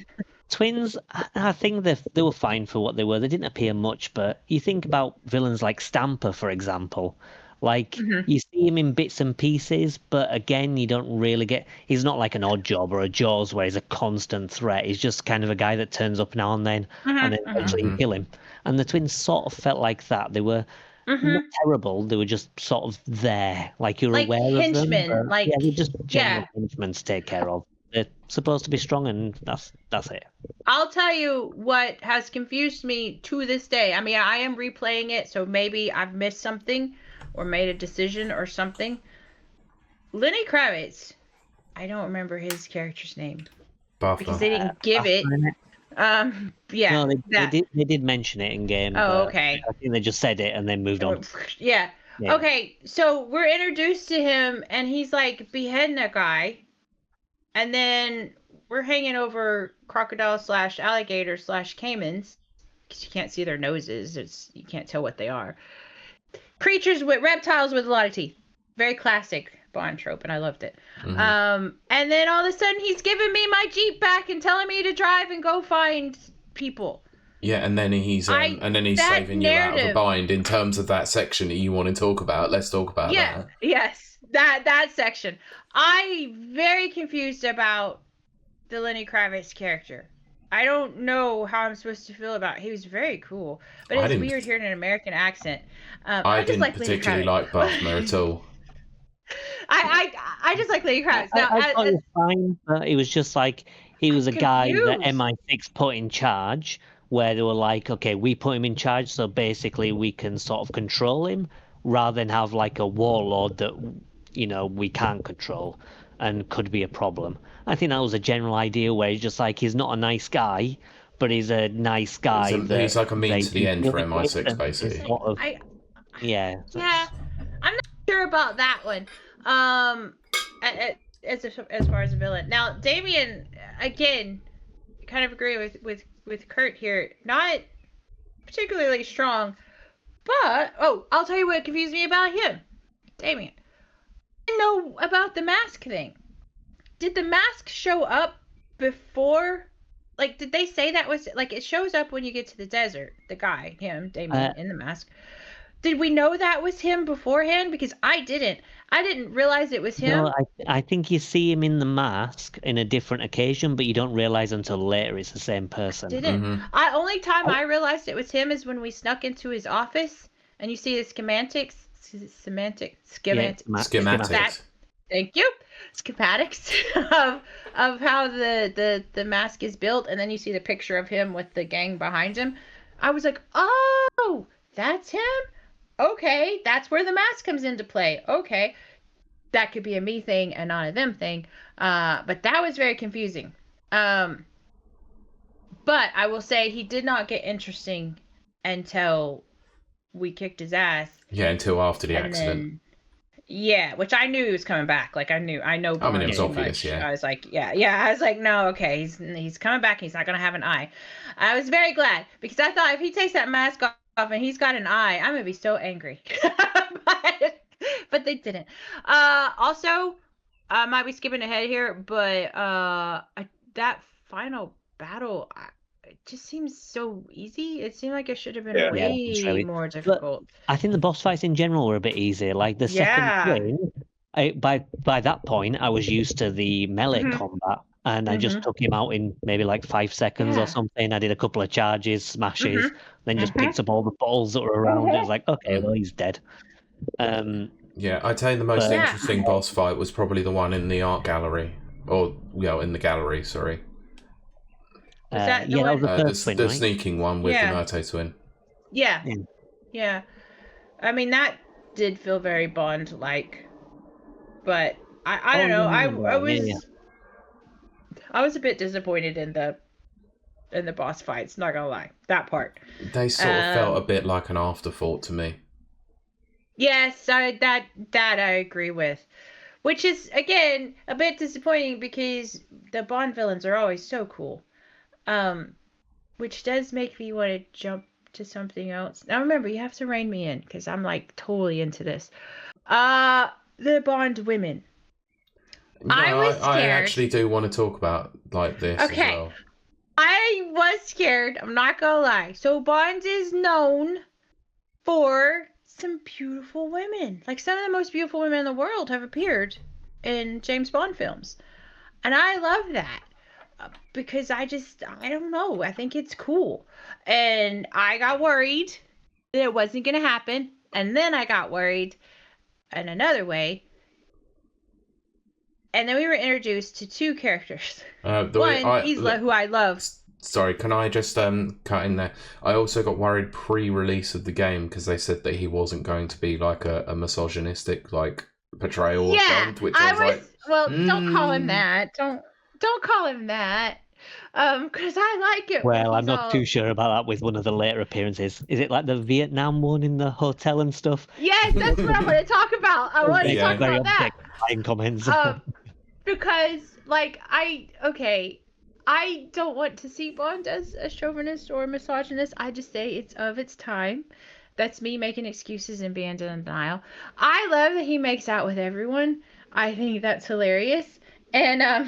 twins, I think they were fine for what they were. They didn't appear much, but you think about villains like Stamper, for example. Like, you see him in bits and pieces, but again, you don't really get... He's not like an Oddjob or a Jaws where he's a constant threat. He's just kind of a guy that turns up now and then, and then eventually you kill him. And the twins sort of felt like that. They were not terrible. They were just sort of there. Like, you're aware henchmen, of them. But, they're just general henchmen to take care of. They're supposed to be strong, and that's it. I'll tell you what has confused me to this day. I mean, I am replaying it, so maybe I've missed something or made a decision or something. Lenny Kravitz, I don't remember his character's name because they didn't give it. No, they did mention it in game. Oh, okay. I think they just said it and then moved on. Yeah. Okay, so we're introduced to him, and he's like beheading a guy, and then we're hanging over crocodile/alligator/caimans because you can't see their noses. You can't tell what they are. Creatures with reptiles with a lot of teeth. Very classic Bond trope, and I loved it. And then all of a sudden he's giving me my Jeep back and telling me to drive and go find people. Yeah, and then he's saving you out of a bind in terms of that section that you want to talk about. Let's talk about that. Yes, that section. I'm very confused about the Lenny Kravitz character. I don't know how I'm supposed to feel about it. He was very cool, but it's weird hearing an American accent. I didn't particularly like Buffmer at all. I just like Lenny Kravitz. I thought it was fine, but it was just like he was a guy that MI6 put in charge, where they were like, okay, we put him in charge, so basically we can sort of control him, rather than have like a warlord that we can't control and could be a problem. I think that was a general idea where he's just like, he's not a nice guy, but he's a nice guy. He's like a means to the end for MI6, basically. Yeah, I'm not sure about that one. As far as a villain. Now, Damien, again, kind of agree with Kurt here. Not particularly strong, but I'll tell you what confused me about him, Damien. I didn't know about the mask thing. Did the mask show up before? Like, did they say that was like it shows up when you get to the desert? The guy, him, Damien, in the mask. Did we know that was him beforehand? Because I didn't. I didn't realize it was him. No, I think you see him in the mask in a different occasion, but you don't realize until later it's the same person. Didn't. Mm-hmm. Only time I realized it was him is when we snuck into his office and you see the schematics. Schematics. Thank you. Schematics of how the mask is built, and then you see the picture of him with the gang behind him. I was like, oh, that's him? Okay, that's where the mask comes into play. Okay. That could be a me thing and not a them thing. But that was very confusing. But I will say he did not get interesting until we kicked his ass. Yeah, until after the accident. Yeah, which I knew he was coming back. Like I know. I mean, it was obvious. Much. Yeah. I was like, yeah. I was like, no, okay, he's coming back. He's not gonna have an eye. I was very glad because I thought if he takes that mask off and he's got an eye, I'm gonna be so angry. But they didn't. Also, I might be skipping ahead here, but that final battle, it just seems so easy. It seemed like it should have been way more difficult. But I think the boss fights in general were a bit easier. Like the second thing, by that point, I was used to the melee combat, and I just took him out in maybe like 5 seconds or something. I did a couple of charges, smashes, then just picked up all the balls that were around. It was like, okay, well, he's dead. Yeah, I'd say the most interesting boss fight was probably the one in the art gallery, or in the gallery. Sorry. That was the first the sneaking one with the Murtaugh twin. Yeah. I mean, that did feel very Bond-like, but I don't know. I was a bit disappointed in the boss fights. Not gonna lie, that part. They sort of felt a bit like an afterthought to me. Yes, that I agree with, which is again a bit disappointing because the Bond villains are always so cool, which does make me want to jump to something else. Now remember, you have to rein me in because I'm like totally into this. The Bond women. No, I actually do want to talk about like this as well. I was scared. I'm not gonna lie. So Bond is known for some beautiful women. Like some of the most beautiful women in the world have appeared in James Bond films. And I love that because I don't know. I think it's cool. And I got worried that it wasn't going to happen. And then I got worried in another way. And then we were introduced to two characters. Isla, who I love. Sorry, can I just cut in there? I also got worried pre-release of the game because they said that he wasn't going to be like a misogynistic like portrayal of Bond, which I was like, well, don't call him that. Don't call him that. Because I like it. Well, I'm not too sure about that with one of the later appearances. Is it like the Vietnam one in the hotel and stuff? Yes, that's what I want to talk about. I want to talk about that. Comments. Because like I don't want to see Bond as a chauvinist or a misogynist. I just say it's of its time. That's me making excuses and being in denial. I love that he makes out with everyone. I think that's hilarious. And no,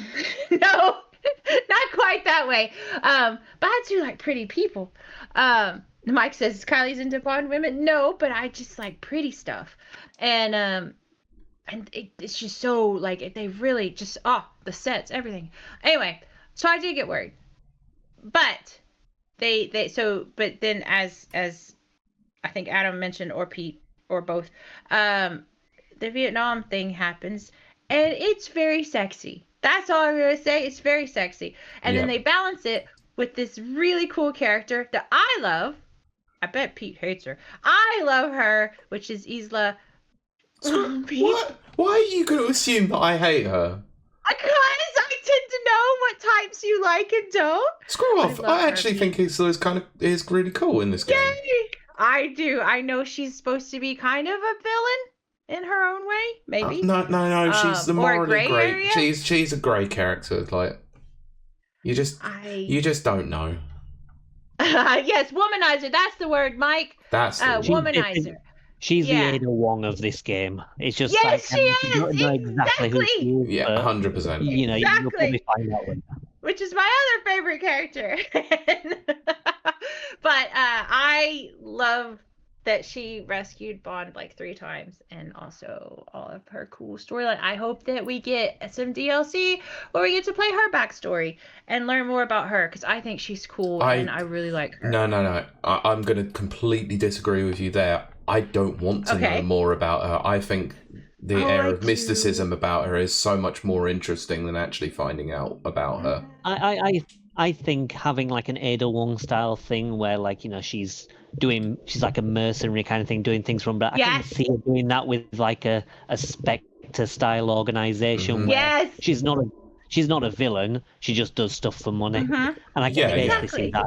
not quite that way. But I do like pretty people. Mike says Kylie's into Bond women. No, but I just like pretty stuff. And it's just so like they really just the sets, everything. Anyway. So I did get worried, but but then as I think Adam mentioned or Pete or both, the Vietnam thing happens and it's very sexy. That's all I'm gonna say. It's very sexy, and then they balance it with this really cool character that I love. I bet Pete hates her. I love her, which is Isla. What? Why are you going to assume that I hate her? Because I tend to know what types you like and don't. Screw off. I actually think Isla is really cool in this game. Yay! I do. I know she's supposed to be kind of a villain in her own way, maybe. No. She's the morally great. She's a great character. Like you just don't know. Yes, womanizer. That's the word, Mike. That's the womanizer. She's the Ada Wong of this game. It's just she is. You don't know exactly who she is. Yeah, 100%. You know, you'll probably find out when. Which is my other favorite character. But I love that she rescued Bond like 3 times, and also all of her cool storyline. I hope that we get some DLC where we get to play her backstory and learn more about her, because I think she's cool and I really like her. No. I'm going to completely disagree with you there. I don't want to know more about her. I think the air of mysticism about her is so much more interesting than actually finding out about her. I think having like an Ada Wong style thing where, like, you know, she's like a mercenary kind of thing, doing things from, but I can see her doing that with like a Spectre style organization where she's not a villain, she just does stuff for money. And I can basically see that.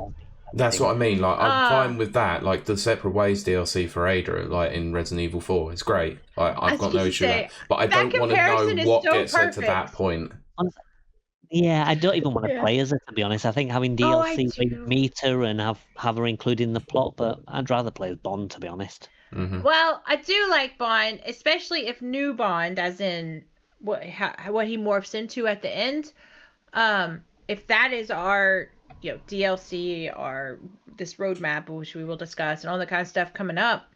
That's what I mean. Like, I'm fine with that. Like, the Separate Ways DLC for Ada, like in Resident Evil 4, is great. Like, I've got no issue with that. But I don't want to know what gets her to that point. Yeah, I don't even want to play as her, to be honest. I think having DLC where you meet her and have her included in the plot, but I'd rather play as Bond, to be honest. Mm-hmm. Well, I do like Bond, especially if new Bond, as in what he morphs into at the end. If that is our DLC or this roadmap, which we will discuss, and all the kind of stuff coming up,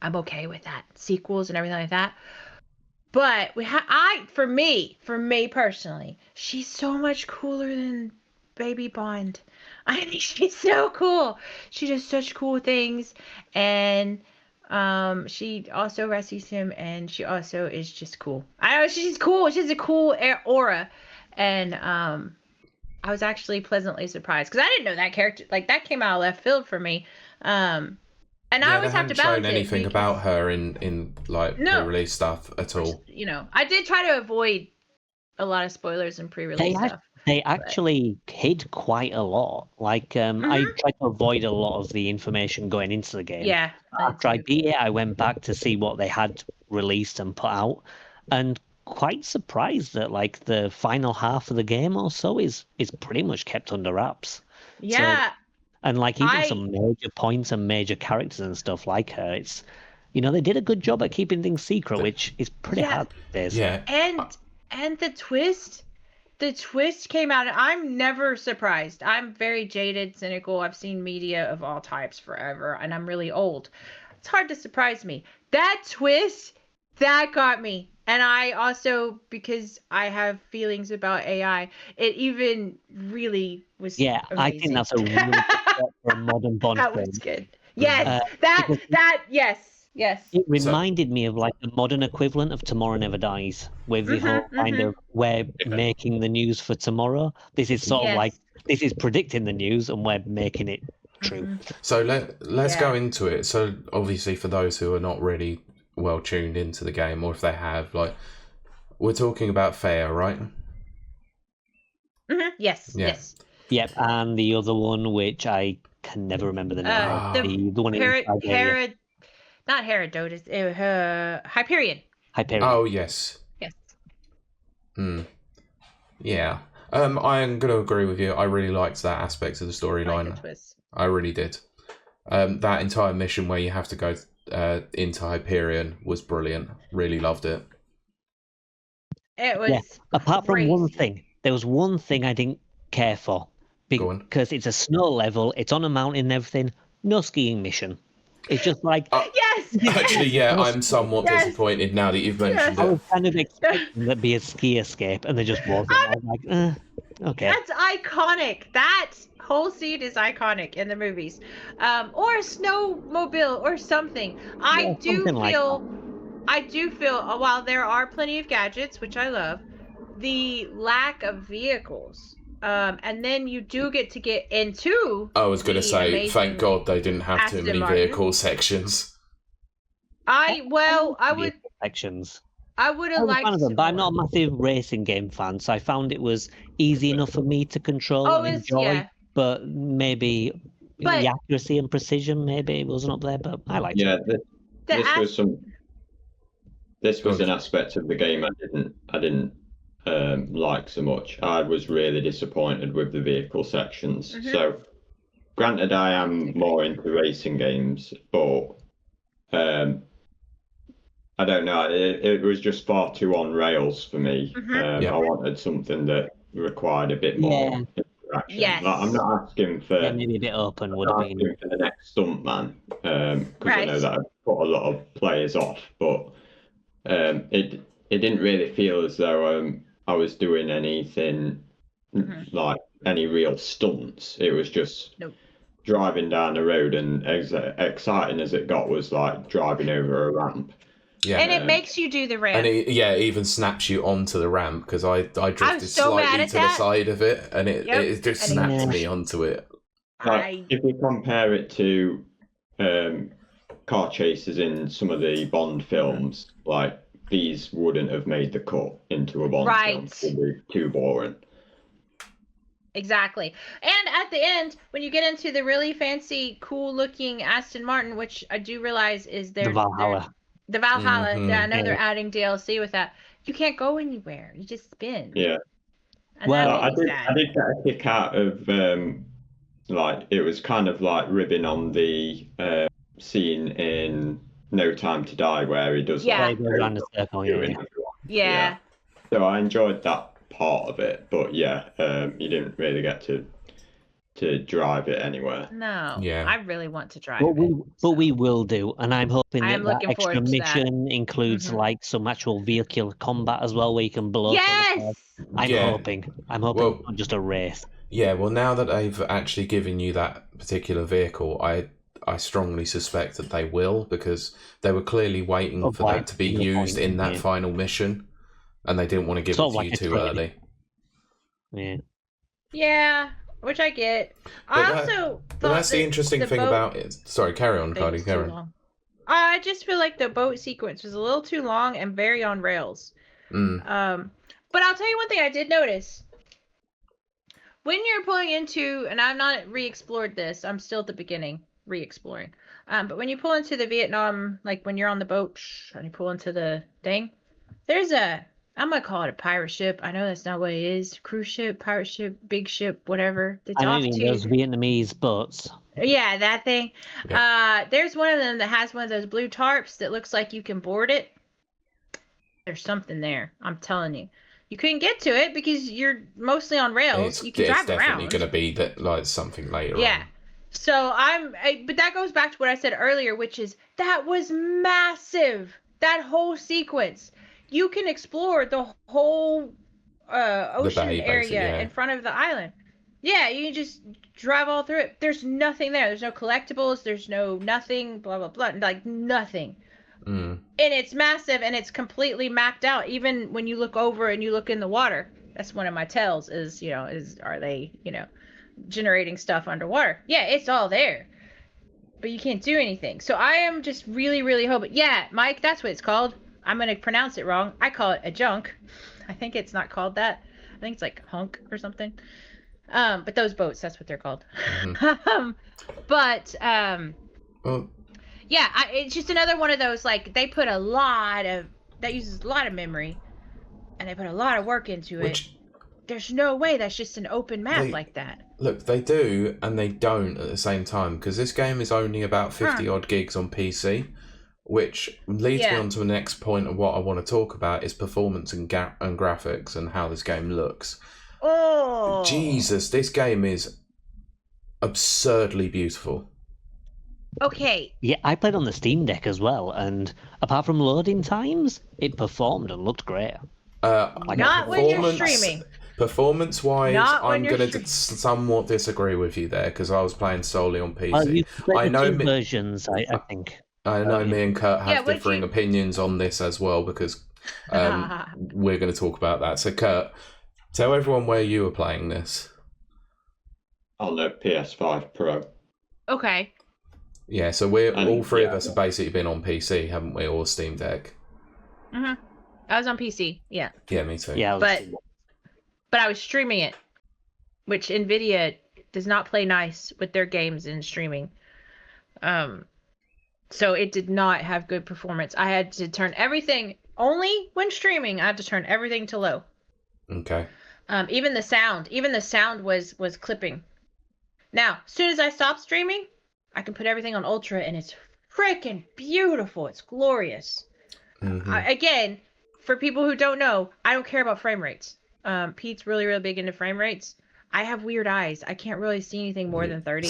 I'm okay with that. Sequels and everything like that. But for me personally, she's so much cooler than Baby Bond. I think she's so cool. She does such cool things, and she also rescues him, and she also is just cool. I know she's cool. She has a cool aura, and I was actually pleasantly surprised because I didn't know that character. Like, that came out of left field for me. And I always have to balance it. They haven't shown anything about her in like pre-release stuff at all. You know, I did try to avoid a lot of spoilers and pre-release stuff. They actually hid quite a lot. Like, I tried to avoid a lot of the information going into the game. Yeah. After I beat it, I went back to see what they had released and put out, and quite surprised that like the final half of the game or so is pretty much kept under wraps. Yeah. So, and like even some major points and major characters and stuff like her, it's, you know, they did a good job at keeping things secret, which is pretty hard these days. Yeah. And the twist came out, and I'm never surprised. I'm very jaded, cynical. I've seen media of all types forever, and I'm really old. It's hard to surprise me. That twist, that got me. And I also, because I have feelings about AI, it even really was amazing. I think that's a really good step for a modern Bond film. That was good. Yes, yes. It reminded me of like the modern equivalent of Tomorrow Never Dies, with the whole kind of, we're making the news for tomorrow. This is sort of like, this is predicting the news and we're making it true. So let's go into it. So obviously for those who are not really well tuned into the game, or if they have, like, we're talking about Fair, right? Yes. Yep, and the other one, which I can never remember the name. The one not Herodotus, Hyperion. Oh yes. Yeah. I'm gonna agree with you. I really liked that aspect of the storyline. I really did. That entire mission where you have to go into Hyperion was brilliant. Really loved it. It was apart from one thing, there was one thing I didn't care for, because it's a snow level, it's on a mountain and everything. No skiing mission. It's just like actually, I'm somewhat disappointed now that you've mentioned it. I was kind of expecting there'd be a ski escape, and there just wasn't. I was like, okay. That's iconic. That whole scene is iconic in the movies, or a snowmobile or something. I do feel while there are plenty of gadgets, which I love, the lack of vehicles. And then you do get into. I was going to say, thank God they didn't have too many vehicle sections. I would have liked them, but I'm not a massive racing game fan, so I found it was easy enough for me to control and enjoy. But maybe the accuracy and precision maybe wasn't up there, but I liked it. This was an aspect of the game I didn't like so much. I was really disappointed with the vehicle sections. So, granted, I am more into racing games, but I don't know. It was just far too on rails for me. I wanted something that required a bit more attraction. Yes. Like, I'm not asking for. Yeah, maybe a bit open would have been. Asking for the next stuntman, because Right. I know that I've put a lot of players off, but it didn't really feel as though I was doing anything like any real stunts. It was just driving down the road, and exciting as it got was like driving over a ramp. Yeah. And it makes you do the ramp. And it even snaps you onto the ramp, because I drifted so mad slightly at to the that. side of it, and it just And snapped me onto it. Like, if you compare it to car chases in some of the Bond films, like these wouldn't have made the cut into a Bond film. It would be too boring. Exactly. And at the end, when you get into the really fancy, cool-looking Aston Martin, which I do realize is their... The Valhalla. The Valhalla. Mhm. I know they're adding DLC with that. You can't go anywhere. You just spin. Yeah. And Well, I did get a kick out of, like, it was kind of like ribbing on the scene in No Time to Die where he does Yeah. like, Goes around the circle, Yeah. So I enjoyed that part of it, but yeah, you didn't really get to drive it anywhere. No. Yeah. I really want to drive But we will do, and I'm hoping I'm that looking extra forward to that. mission includes like some actual vehicle combat as well, where you can blow. Yes! I'm hoping Well, not just a race. Yeah, well, now that they've actually given you that particular vehicle, I strongly suspect that they will, because they were clearly waiting for that to be used in that final mission, and they didn't want to give it to you too early. Yeah. Yeah, which I get. But that's the interesting thing about it. Sorry, carry on, Cardi. Carry on. I just feel like the boat sequence was a little too long and very on rails. But I'll tell you one thing I did notice. When you're pulling into, and I'm not re-explored this, I'm still at the beginning re-exploring. But when you pull into the Vietnam, like when you're on the boat and you pull into the thing, there's I'm gonna call it a pirate ship. I know that's not what it is. Cruise ship, pirate ship, big ship, whatever. I mean those Vietnamese boats. Yeah, that thing. Yeah. There's one of them that has one of those blue tarps that looks like you can board it. There's something there. I'm telling you. You couldn't get to it because you're mostly on rails. You can drive around. It's definitely going to be that, like, something later on. So but that goes back to what I said earlier, which is that was massive. That whole sequence. You can explore the whole ocean area in front of the island. Yeah, you can just drive all through it. There's nothing there. There's no collectibles. There's no nothing, blah, blah, blah. Like, nothing. And it's massive, and it's completely mapped out. Even when you look over and you look in the water, that's one of my tells is, are they, generating stuff underwater? Yeah, it's all there. But you can't do anything. So I am just really, really hoping. Yeah, Mike, that's what it's called. I'm going to pronounce it wrong. I call it a junk. I think it's not called that. I think it's like hunk or something. But those boats, that's what they're called. Yeah, it's just another one of those, like, they put that uses a lot of memory, and they put a lot of work into it. There's no way that's just an open map like that. Look, they do, and they don't at the same time, because this game is only about 50-odd gigs on PC, which leads me on to the next point of what I want to talk about, is performance and graphics and how this game looks. Oh! Jesus, this game is absurdly beautiful. Okay. Yeah, I played on the Steam Deck as well, and apart from loading times, it performed and looked great. Not when you're streaming. Performance-wise, I'm going to somewhat disagree with you there, because I was playing solely on PC. Well, you played the two versions, I think. I know me and Kurt have differing opinions on this as well, because we're going to talk about that. So, Kurt, tell everyone where you were playing this. On the PS5 Pro. Okay. Yeah, so all three of us have basically been on PC, haven't we, or Steam Deck? I was on PC, yeah. Yeah, me too. Yeah, but I was streaming it, which NVIDIA does not play nice with their games in streaming. So it did not have good performance. I had to turn everything, only when streaming, I had to turn everything to low. Okay. Even the sound was clipping. Now, as soon as I stop streaming, I can put everything on ultra, and it's freaking beautiful. It's glorious. Again, for people who don't know, I don't care about frame rates. Pete's really, really big into frame rates. I have weird eyes. I can't really see anything more than 30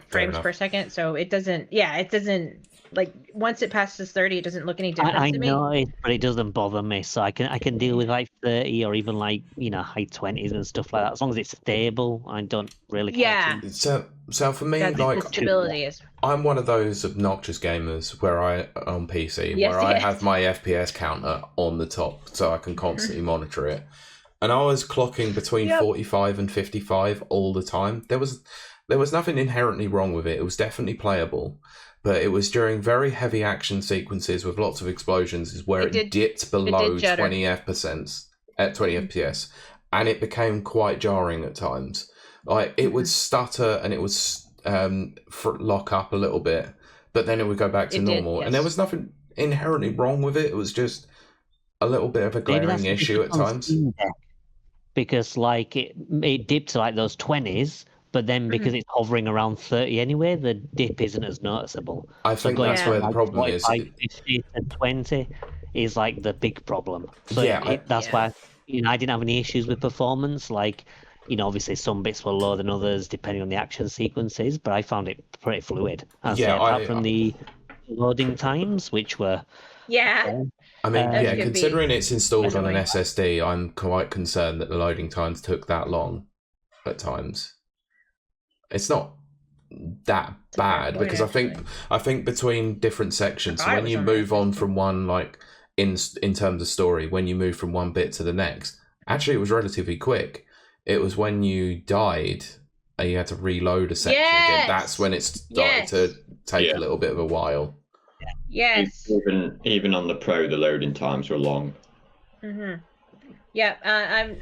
frames enough. per second. So it doesn't. Yeah, it doesn't. Like once it passes 30, it doesn't look any different I to me. know it, but it doesn't bother me. So I can deal with like 30 or even like high 20s and stuff like that. As long as it's stable, I don't really care. Yeah. So for me, That's like the stability is. I'm one of those obnoxious gamers where on PC Yes, I yes. have my FPS counter on the top so I can constantly monitor it. And I was clocking between 45 and 55 all the time. There was nothing inherently wrong with it. It was definitely playable. But it was during very heavy action sequences with lots of explosions is where it dipped below 20 FPS at 20 FPS, and it became quite jarring at times. Like it would stutter and it would lock up a little bit, but then it would go back to normal. And there was nothing inherently wrong with it. It was just a little bit of a glaring issue at times. Because like it dipped to like those 20s. But then because it's hovering around 30 anyway, the dip isn't as noticeable. I think that's where the problem is. 50 to 20 is like the big problem. So that's why I didn't have any issues with performance. Like, obviously some bits were lower than others depending on the action sequences, but I found it pretty fluid. Apart from the loading times, which were... Yeah. I mean, considering it's installed on an SSD, I'm quite concerned that the loading times took that long at times. It's not that bad because I think between different sections, when you move on from one, like in terms of story, when you move from one bit to the next, actually it was relatively quick. It was when you died and you had to reload a section again. That's when it started to take a little bit of a while. Yes. Even on the Pro, the loading times were long. Yeah,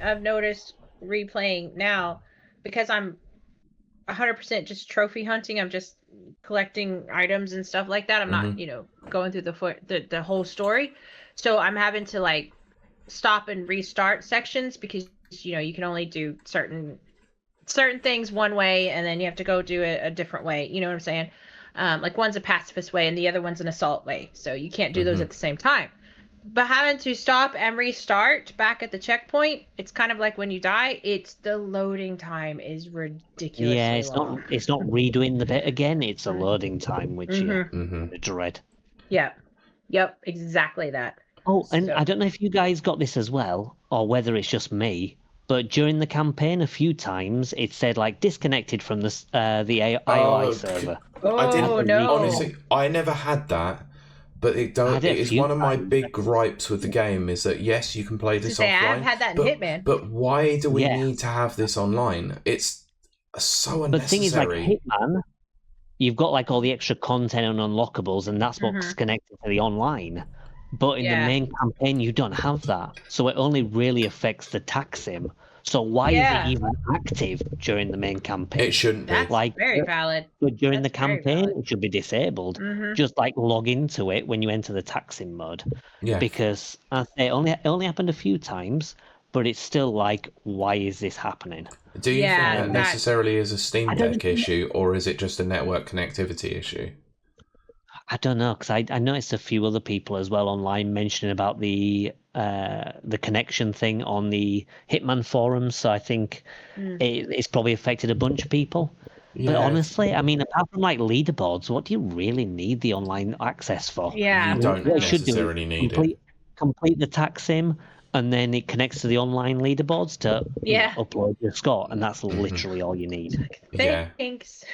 I've noticed replaying now because I'm 100% just trophy hunting. I'm just collecting items and stuff like that. I'm not, going through the whole story. So I'm having to like stop and restart sections because you can only do certain things one way, and then you have to go do it a different way. You know what I'm saying? Like one's a pacifist way and the other one's an assault way. So you can't do those at the same time. But having to stop and restart back at the checkpoint, it's kind of like when you die, the loading time is ridiculous. Yeah, it's long. not redoing the bit again, it's a loading time, which you dread. Yep, exactly that. Oh, and I don't know if you guys got this as well, or whether it's just me, but during the campaign, a few times, it said, like, disconnected from the IOI server. Oh, no. Honestly, I never had that. But it is one of my big gripes with the game is that yes, you can play this offline. I've had that in Hitman. But why do we need to have this online? It's so unnecessary. But the thing is, like Hitman, you've got like all the extra content and unlockables, and that's what's connected to the online. But in the main campaign, you don't have that, so it only really affects the tax sim. So why is it even active during the main campaign? It shouldn't be. That's like very valid. But during the campaign, it should be disabled. Just like log into it when you enter the taxing mode. Yeah. Because it only happened a few times, but it's still like, why is this happening? Do you think that necessarily is a Steam Deck issue, or is it just a network connectivity issue? I don't know, because I noticed a few other people as well online mentioning about the connection thing on the Hitman forums, so I think it's probably affected a bunch of people. Yeah. But honestly, I mean, apart from like leaderboards, what do you really need the online access for? Yeah, you don't necessarily need it. Complete the tax sim, and then it connects to the online leaderboards to upload your score, and that's literally all you need. Thanks.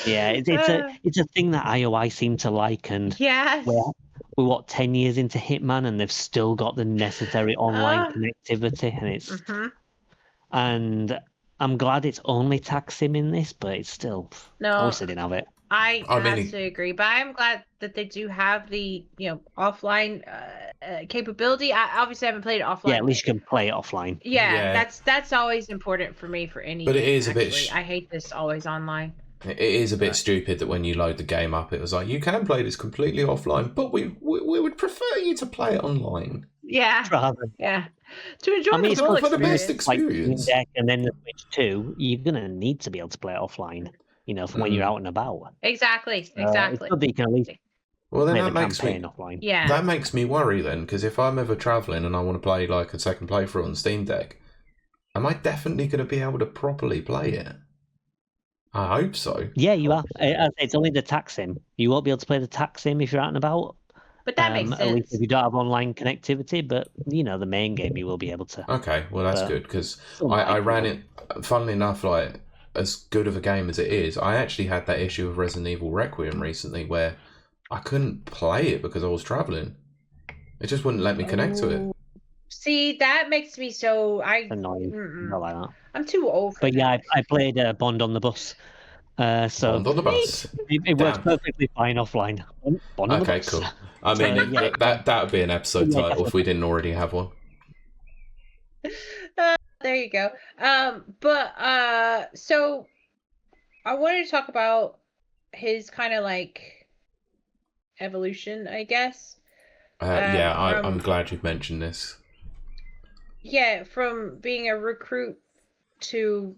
Yeah, it's a thing that IOI seem to like, and we're 10 years into Hitman, and they've still got the necessary online connectivity, and it's and I'm glad it's only tax sim in this, but it's still I wish they didn't have it. I have to agree, but I'm glad that they do have the offline capability. I obviously haven't played it offline. Yeah, at least you can play it offline. Yeah. That's always important for me for any. But it is actually. A bit. I hate this always online. It is a bit stupid that when you load the game up, it was like, you can play this completely offline, but we would prefer you to play it online. Yeah. Yeah. To enjoy for the best experience. Like, and then the Switch 2, you're going to need to be able to play it offline, from when you're out and about. Exactly. It's good that you can at least well, then play that the makes me offline. Yeah. That makes me worry then, because if I'm ever travelling and I want to play like a second playthrough on Steam Deck, am I definitely going to be able to properly play it? I hope so. Yeah, you are. It's only the tax sim. You won't be able to play the tax sim if you're out and about. But that makes sense. At least if you don't have online connectivity, but the main game you will be able to. Okay, well that's good because I ran it. Funnily enough, like as good of a game as it is, I actually had that issue of Resident Evil Requiem recently where I couldn't play it because I was traveling. It just wouldn't let me connect to it. See, that makes me so annoying. Not like that. I'm too old for that. Yeah, I played Bond on the Bus. So Bond on the bus. It works perfectly fine offline. Bond on the bus. Cool. I mean, that would be an episode title if we didn't already have one. There you go. So I wanted to talk about his kind of like evolution, I guess. I'm glad you've mentioned this. Yeah, from being a recruit to,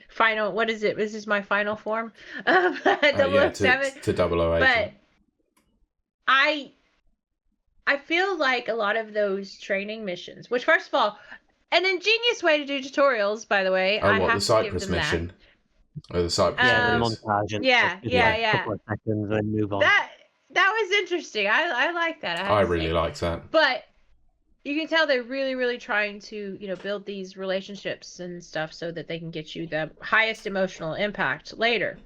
final. What is it? This is my final form. 007 to 008. But I feel like a lot of those training missions, which first of all, an ingenious way to do tutorials, by the way. The Cyprus mission? Or the Cyprus montage. Yeah. Couple of seconds and move on. That was interesting. I like that. I really liked that. But you can tell they're really, really trying to, build these relationships and stuff so that they can get you the highest emotional impact later.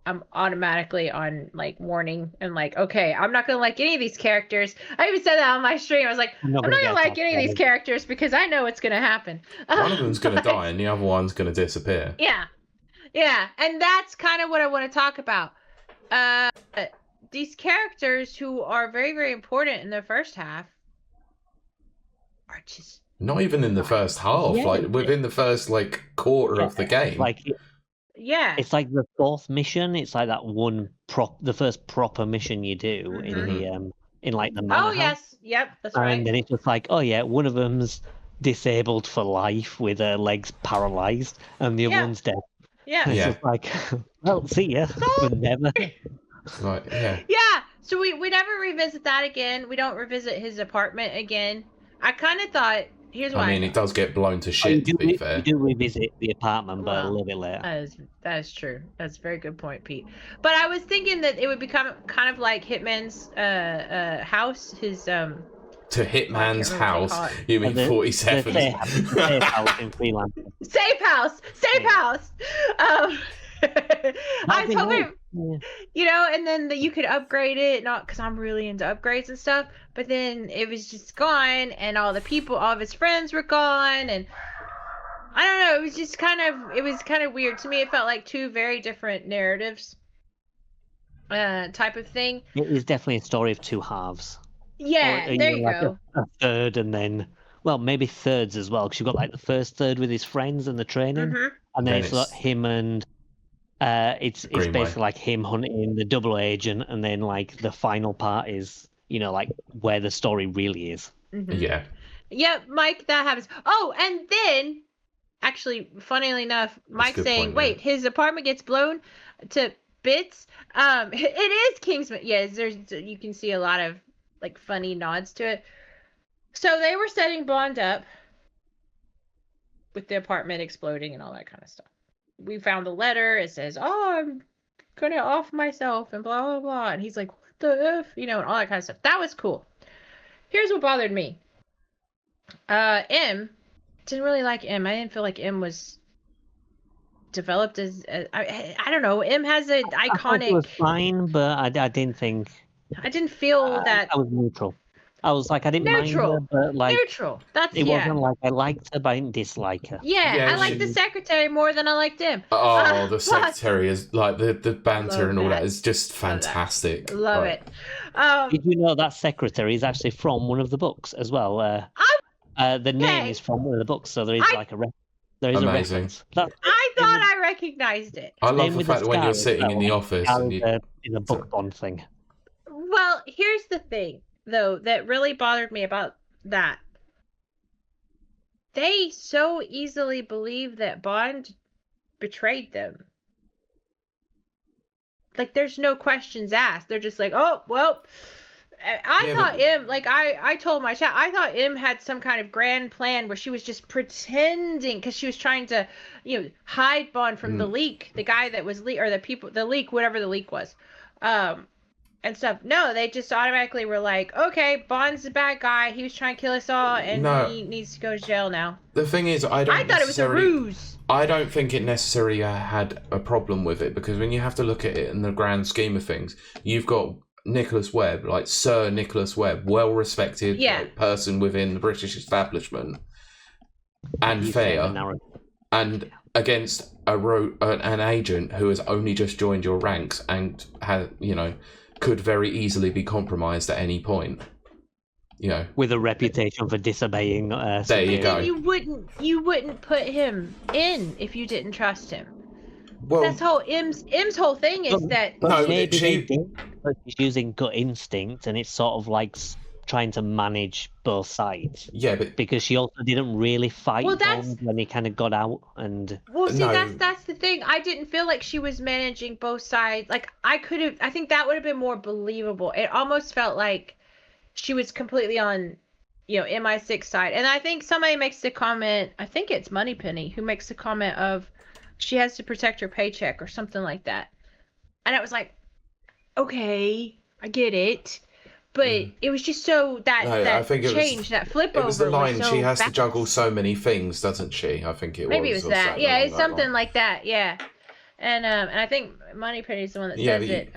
I'm automatically on like warning and like, okay, I'm not gonna like any of these characters. I even said that on my stream. I was like, I'm not gonna like any of these characters because I know what's gonna happen. One of them's gonna die and the other one's gonna disappear. Yeah, and that's kind of what I want to talk about. These characters who are very, very important in the first half are just not even in the first half, like within the first like quarter of the game. It's like the fourth mission. It's like that the first proper mission you do in like the manor. Oh yes, yep, that's right. And then it's just like, one of them's disabled for life with her legs paralyzed, and the other one's dead. Yeah. It's just like, well, see ya, but never. Yeah. So we never revisit that again. We don't revisit his apartment again. I kind of thought. Here's why. I mean, it does get blown to shit. To be fair, you do revisit the apartment, but a little bit later. That is true. That's a very good point, Pete. But I was thinking that it would become kind of like Hitman's house. His To Hitman's house. You mean 47? Safe house in Freeland. Safe house. I was hoping, and then you could upgrade it, not because I'm really into upgrades and stuff, but then it was just gone, and all of his friends were gone, and I don't know, it was kind of weird. To me, it felt like two very different narratives, type of thing. It is definitely a story of two halves. Yeah, there you go. A third, and then, maybe thirds as well, because you've got like the first third with his friends and the training, and then it's like him and it's basically like him hunting the double agent, and then like the final part is like where the story really is. Yeah, Mike, that happens. Oh, and then actually, funnily enough, Mike saying, "Wait, his apartment gets blown to bits." It is Kingsman. Yeah, you can see a lot of like funny nods to it. So they were setting Bond up with the apartment exploding and all that kind of stuff. We found the letter. It says, "Oh, I'm gonna off myself," and blah blah blah. And he's like, "What the f?" And all that kind of stuff. That was cool. Here's what bothered me. M didn't really like M. I didn't feel like M was developed as I don't know. M has an iconic. It was fine, but I didn't think. I didn't feel that. I was neutral. I was like, I didn't mind her, but like neutral. It wasn't like I liked her, but I didn't dislike her. Yeah, I liked the secretary more than I liked him. Oh, the secretary is like the banter and all that is just fantastic. Love it. Did you know that secretary is actually from one of the books as well? The name is from one of the books, so there is a reference. I thought I recognized it. I love the fact that when you're sitting in the office and in a book bond thing. Well, here's the thing, though, that really bothered me about that. They so easily believe that Bond betrayed them. Like, there's no questions asked. They're just like, oh, well. I thought Im, like I told my chat, I thought Im had some kind of grand plan where she was just pretending because she was trying to, hide Bond from the leak, the guy that was or the leak, whatever the leak was, and stuff. No, they just automatically were like, okay, Bond's the bad guy. He was trying to kill us all, and he needs to go to jail now. The thing is, I thought it was a ruse. I don't think it necessarily had a problem with it, because when you have to look at it in the grand scheme of things, you've got Nicholas Webb, like Sir Nicholas Webb, well-respected person within the British establishment, and fair, and against an agent who has only just joined your ranks and could very easily be compromised at any point. With a reputation for disobeying. There you go. You wouldn't put him in if you didn't trust him. Well, that's whole Im's whole thing is that. No, maybe they did, but she's using gut instinct, and it's sort of like trying to manage both sides. Yeah, but because she also didn't really fight Bond when he kind of got out, and. Well, see, that's the thing. I didn't feel like she was managing both sides. Like I think that would have been more believable. It almost felt like she was completely on, MI6 side. And I think somebody makes the comment, I think it's Moneypenny, who makes the comment of she has to protect her paycheck or something like that. And I was like, okay, I get it. But it was just so that flip over. It was the line, so she has to juggle so many things, doesn't she? I think it was. Maybe it was that. Yeah, it's something like that. Yeah. And I think Moneypenny's the one that says it.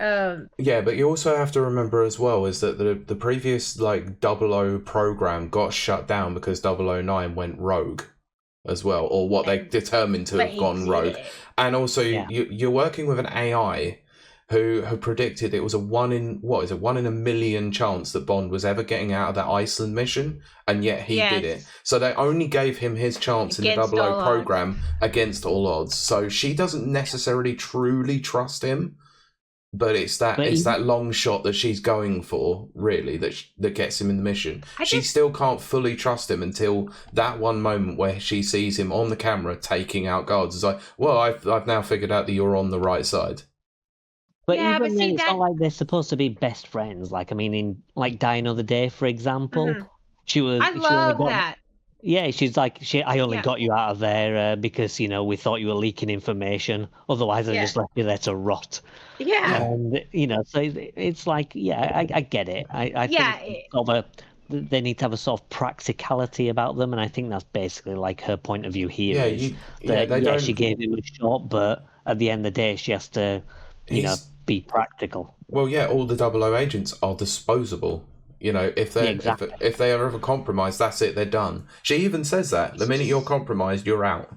Yeah, but you also have to remember as well is that the previous 00 program got shut down because 009 went rogue as well, or what they determined to have gone rogue. And also you're working with an AI who predicted it was a 1 in a million chance that Bond was ever getting out of that Iceland mission, and yet he did it. So they only gave him his chance in the 00 program against all odds. So she doesn't necessarily truly trust him, but it's that long shot that she's going for, really, that gets him in the mission. She still can't fully trust him until that one moment where she sees him on the camera taking out guards. It's like, well, I've now figured out that you're on the right side. But even then, it's not like they're supposed to be best friends. Like, I mean, in Die Another Day, for example, she was. I love that. Yeah, she's like, I only got you out of there because we thought you were leaking information. Otherwise, I just left you there to rot. Yeah. And so it's like, I get it. I think they need to have a sort of practicality about them, and I think that's basically like her point of view here. She gave him a shot, but at the end of the day, she has to, be practical. Well, all the 00 agents are disposable. If they are ever compromised, that's it. They're done. She even says that the minute you're compromised, you're out.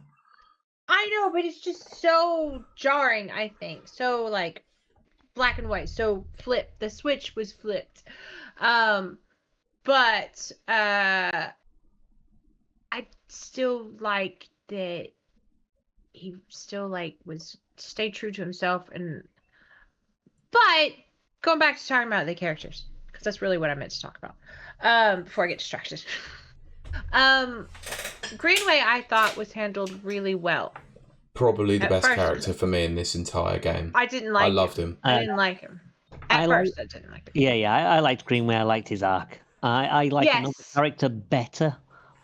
I know, but it's just so jarring. I think so, like black and white. So flipped. The switch was flipped. But I still like that he still stayed true to himself But going back to talking about the characters, because that's really what I meant to talk about before I get distracted. Greenway, I thought, was handled really well. Probably the best character for me in this entire game. I didn't like him. I loved him. I didn't like him. At first, I didn't like him. Yeah, I liked Greenway. I liked his arc. I liked another character better,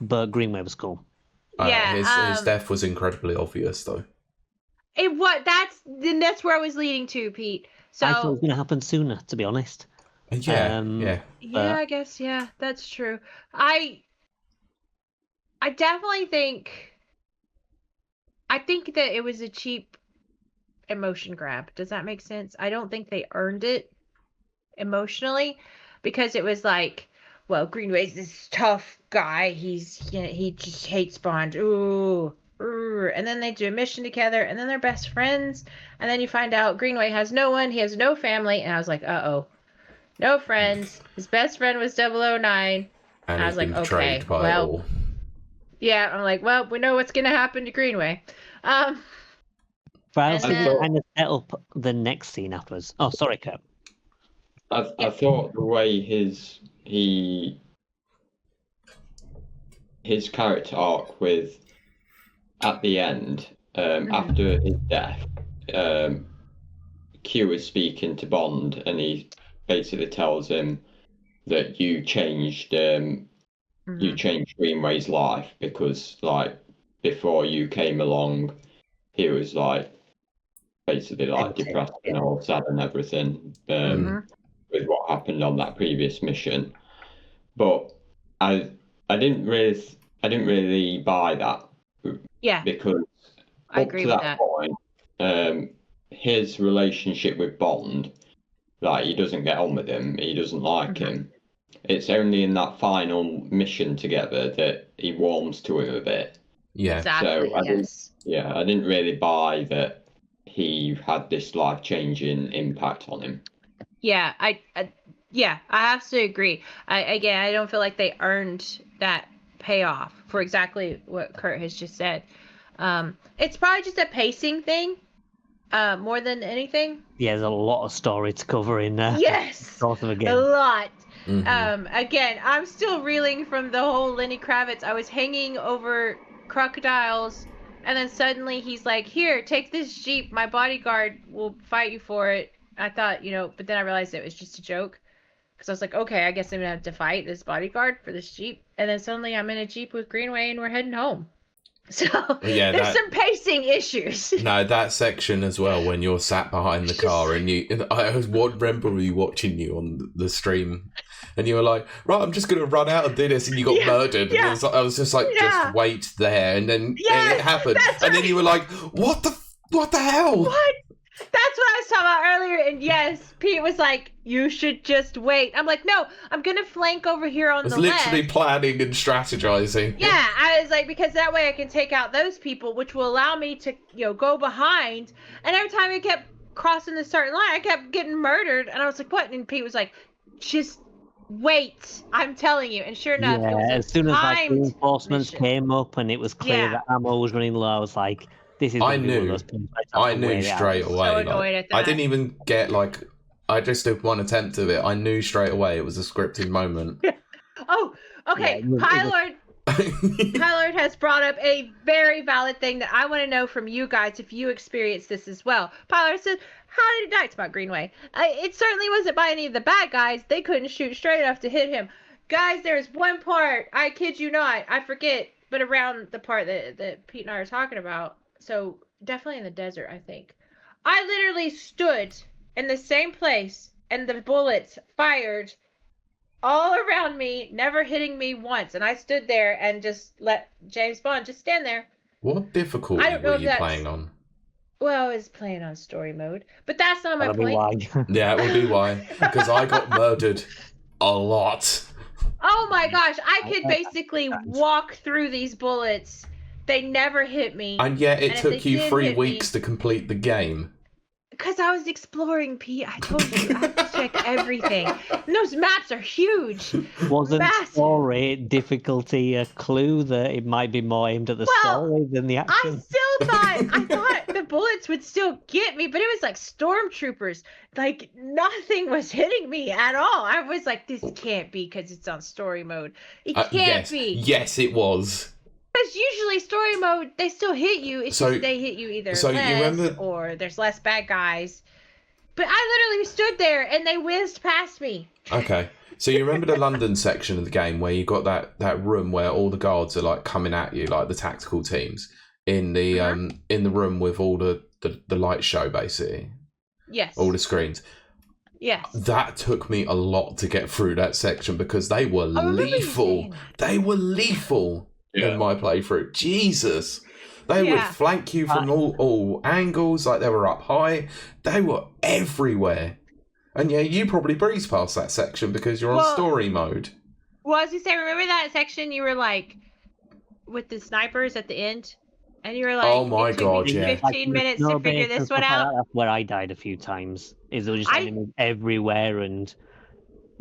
but Greenway was cool. His death was incredibly obvious, though. That's where I was leading to, Pete. So, I thought it was going to happen sooner, to be honest. Yeah, I guess, that's true. I definitely think that it was a cheap emotion grab. Does that make sense? I don't think they earned it emotionally, because it was like, well, Greenway's this tough guy. He just hates Bond. Ooh. And then they do a mission together, and then they're best friends, and then you find out Greenway has no one, he has no family, and I was like, no friends. His best friend was 009, and I was like, okay, well, I'm like, well, we know what's gonna happen to Greenway. But I also kind of set up the next scene afterwards. Oh, sorry, Kurt. I thought the way his character arc with at the end, after his death, Q is speaking to Bond, and he basically tells him that you changed Greenway's life, because like before you came along, he was like basically like depressed and all sad and everything with what happened on that previous mission. But I didn't really buy that. Yeah, because I agree with that point, his relationship with Bond, like, he doesn't get on with him, he doesn't like him. It's only in that final mission together that he warms to him a bit. Yeah. Exactly. So I didn't really buy that he had this life-changing impact on him. Yeah, I have to agree. I don't feel like they earned that payoff for exactly what Kurt has just said. It's probably just a pacing thing, more than anything. Yeah, there's a lot of story to cover in there. Yes, Sort of again. a lot. Mm-hmm. Again, I'm still reeling from the whole Lenny Kravitz. I was hanging over crocodiles, and then suddenly he's like, "Here, take this Jeep. My bodyguard will fight you for it." I thought, but then I realized it was just a joke. Because I was like, okay, I guess I'm going to have to fight this bodyguard for this Jeep. And then suddenly I'm in a Jeep with Greenway and we're heading home. So there's some pacing issues. No, that section as well, when you're sat behind the car and I remember you watching you on the stream and you were like, right, I'm just going to run out and do this, and you got murdered. Yeah. And I was just like, just wait there. And then and it happened. And then you were like, what the hell? What? That's what I was talking about earlier, and yes, Pete was like, you should just wait. I'm like, no, I'm going to flank over here on the left. I was literally planning and strategizing. Yeah, I was like, because that way I can take out those people, which will allow me to, go behind. And every time I kept crossing the certain line, I kept getting murdered. And I was like, what? And Pete was like, just wait, I'm telling you. And sure enough, it was as soon as like reinforcements mission. came up and it was clear that ammo was running low, I was like, this is I knew straight away. So annoyed at that. I didn't even get I just did one attempt of it. I knew straight away it was a scripted moment. Oh, okay. Pylord has brought up a very valid thing that I want to know from you guys if you experienced this as well. Pylord said, how did he die? It's about Greenway. It certainly wasn't by any of the bad guys. They couldn't shoot straight enough to hit him. Guys, there's one part, I kid you not, I forget, but around the part that Pete and I are talking about. So definitely in the desert, I think. I literally stood in the same place and the bullets fired all around me, never hitting me once. And I stood there and just let James Bond just stand there. What difficulty were you playing on? Well, I was playing on story mode. But that's not my point. Yeah, it will be why. Because I got murdered a lot. Oh my gosh, I could basically walk through these bullets. They never hit me. And yet it took you 3 weeks to complete the game. Because I was exploring, Pete. I told you, I have to check everything. And those maps are huge. Wasn't story difficulty a clue that it might be more aimed at the story than the action? I thought the bullets would still get me, but it was like stormtroopers. Like, nothing was hitting me at all. I was like, this can't be because it's on story mode. It can't be. Yes, it was. Because usually story mode, they still hit you. It's just they hit you either less or there's less bad guys. But I literally stood there and they whizzed past me. Okay. So you remember the London section of the game where you got that room where all the guards are like coming at you, like the tactical teams, in the room with all the light show, basically. Yes. All the screens. Yes. That took me a lot to get through that section because they were lethal. They were lethal. In my playthrough. Jesus. They would flank you from all angles, like they were up high. They were everywhere. And yeah, you probably breezed past that section because you're on story mode. Well, as you say, remember that section you were like with the snipers at the end? And you were like, oh my god, 15 minutes to figure this one out. That's where I died a few times. Is there just enemies everywhere and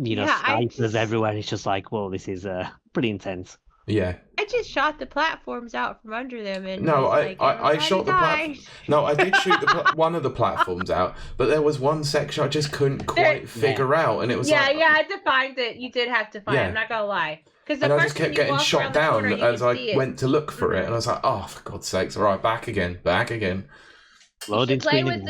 snipers everywhere. And it's just like, whoa, this is pretty intense. Yeah. I just shot the platforms out from under them, and no, I shot the platform. No, I did shoot one of the platforms out, but there was one section I just couldn't quite figure out, and it was you had to find it. You did have to find it. I'm not gonna lie, because I just kept getting shot down as I went to look for it, and I was like, oh, for God's sakes! All right, back again. Loading screen.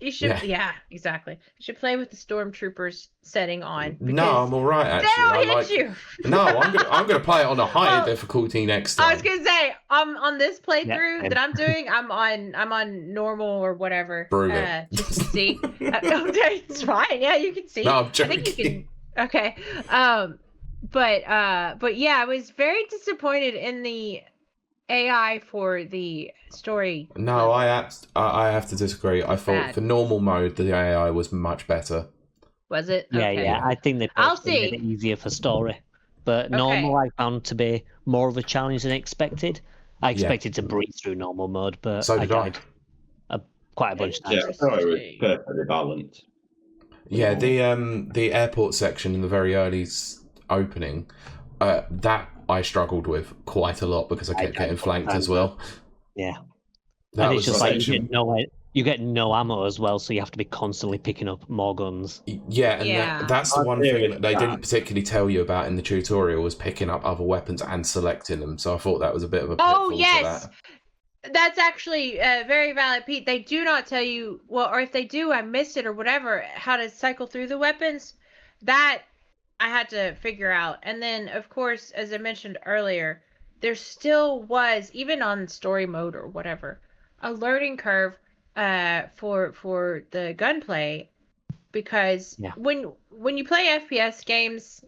You should, yeah, exactly. You should play with the stormtroopers setting on. No, I'm all right actually. They don't hit you. No, I'm gonna play it on a higher difficulty next time. I was gonna say, on this playthrough that I'm doing, I'm on normal or whatever. Brutal. Just to see. It's fine. Yeah, you can see. No, I'm joking. I think you can. Okay. But yeah, I was very disappointed in the AI for the story. No, I have to disagree. I thought for normal mode the AI was much better. Was it? Yeah, okay. yeah. I think they made it easier for story, but normal I found to be more of a challenge than expected. I expected to breeze through normal mode, but so did I. Quite a bunch of times. Yeah, I thought it was perfectly balanced. Yeah, the airport section in the very early opening, that I struggled with quite a lot because I kept getting flanked as well. Yeah, that and was it's just like you get no ammo as well, so you have to be constantly picking up more guns. Yeah, and that's the one thing that they didn't particularly tell you about in the tutorial was picking up other weapons and selecting them. So I thought that was a bit of a pitfall to that. That's actually very valid, Pete. They do not tell you, well, or if they do, I missed it or whatever, how to cycle through the weapons. That I had to figure out. And then, of course, as I mentioned earlier, there still was, even on story mode or whatever, a learning curve for the gunplay, because when you play FPS games,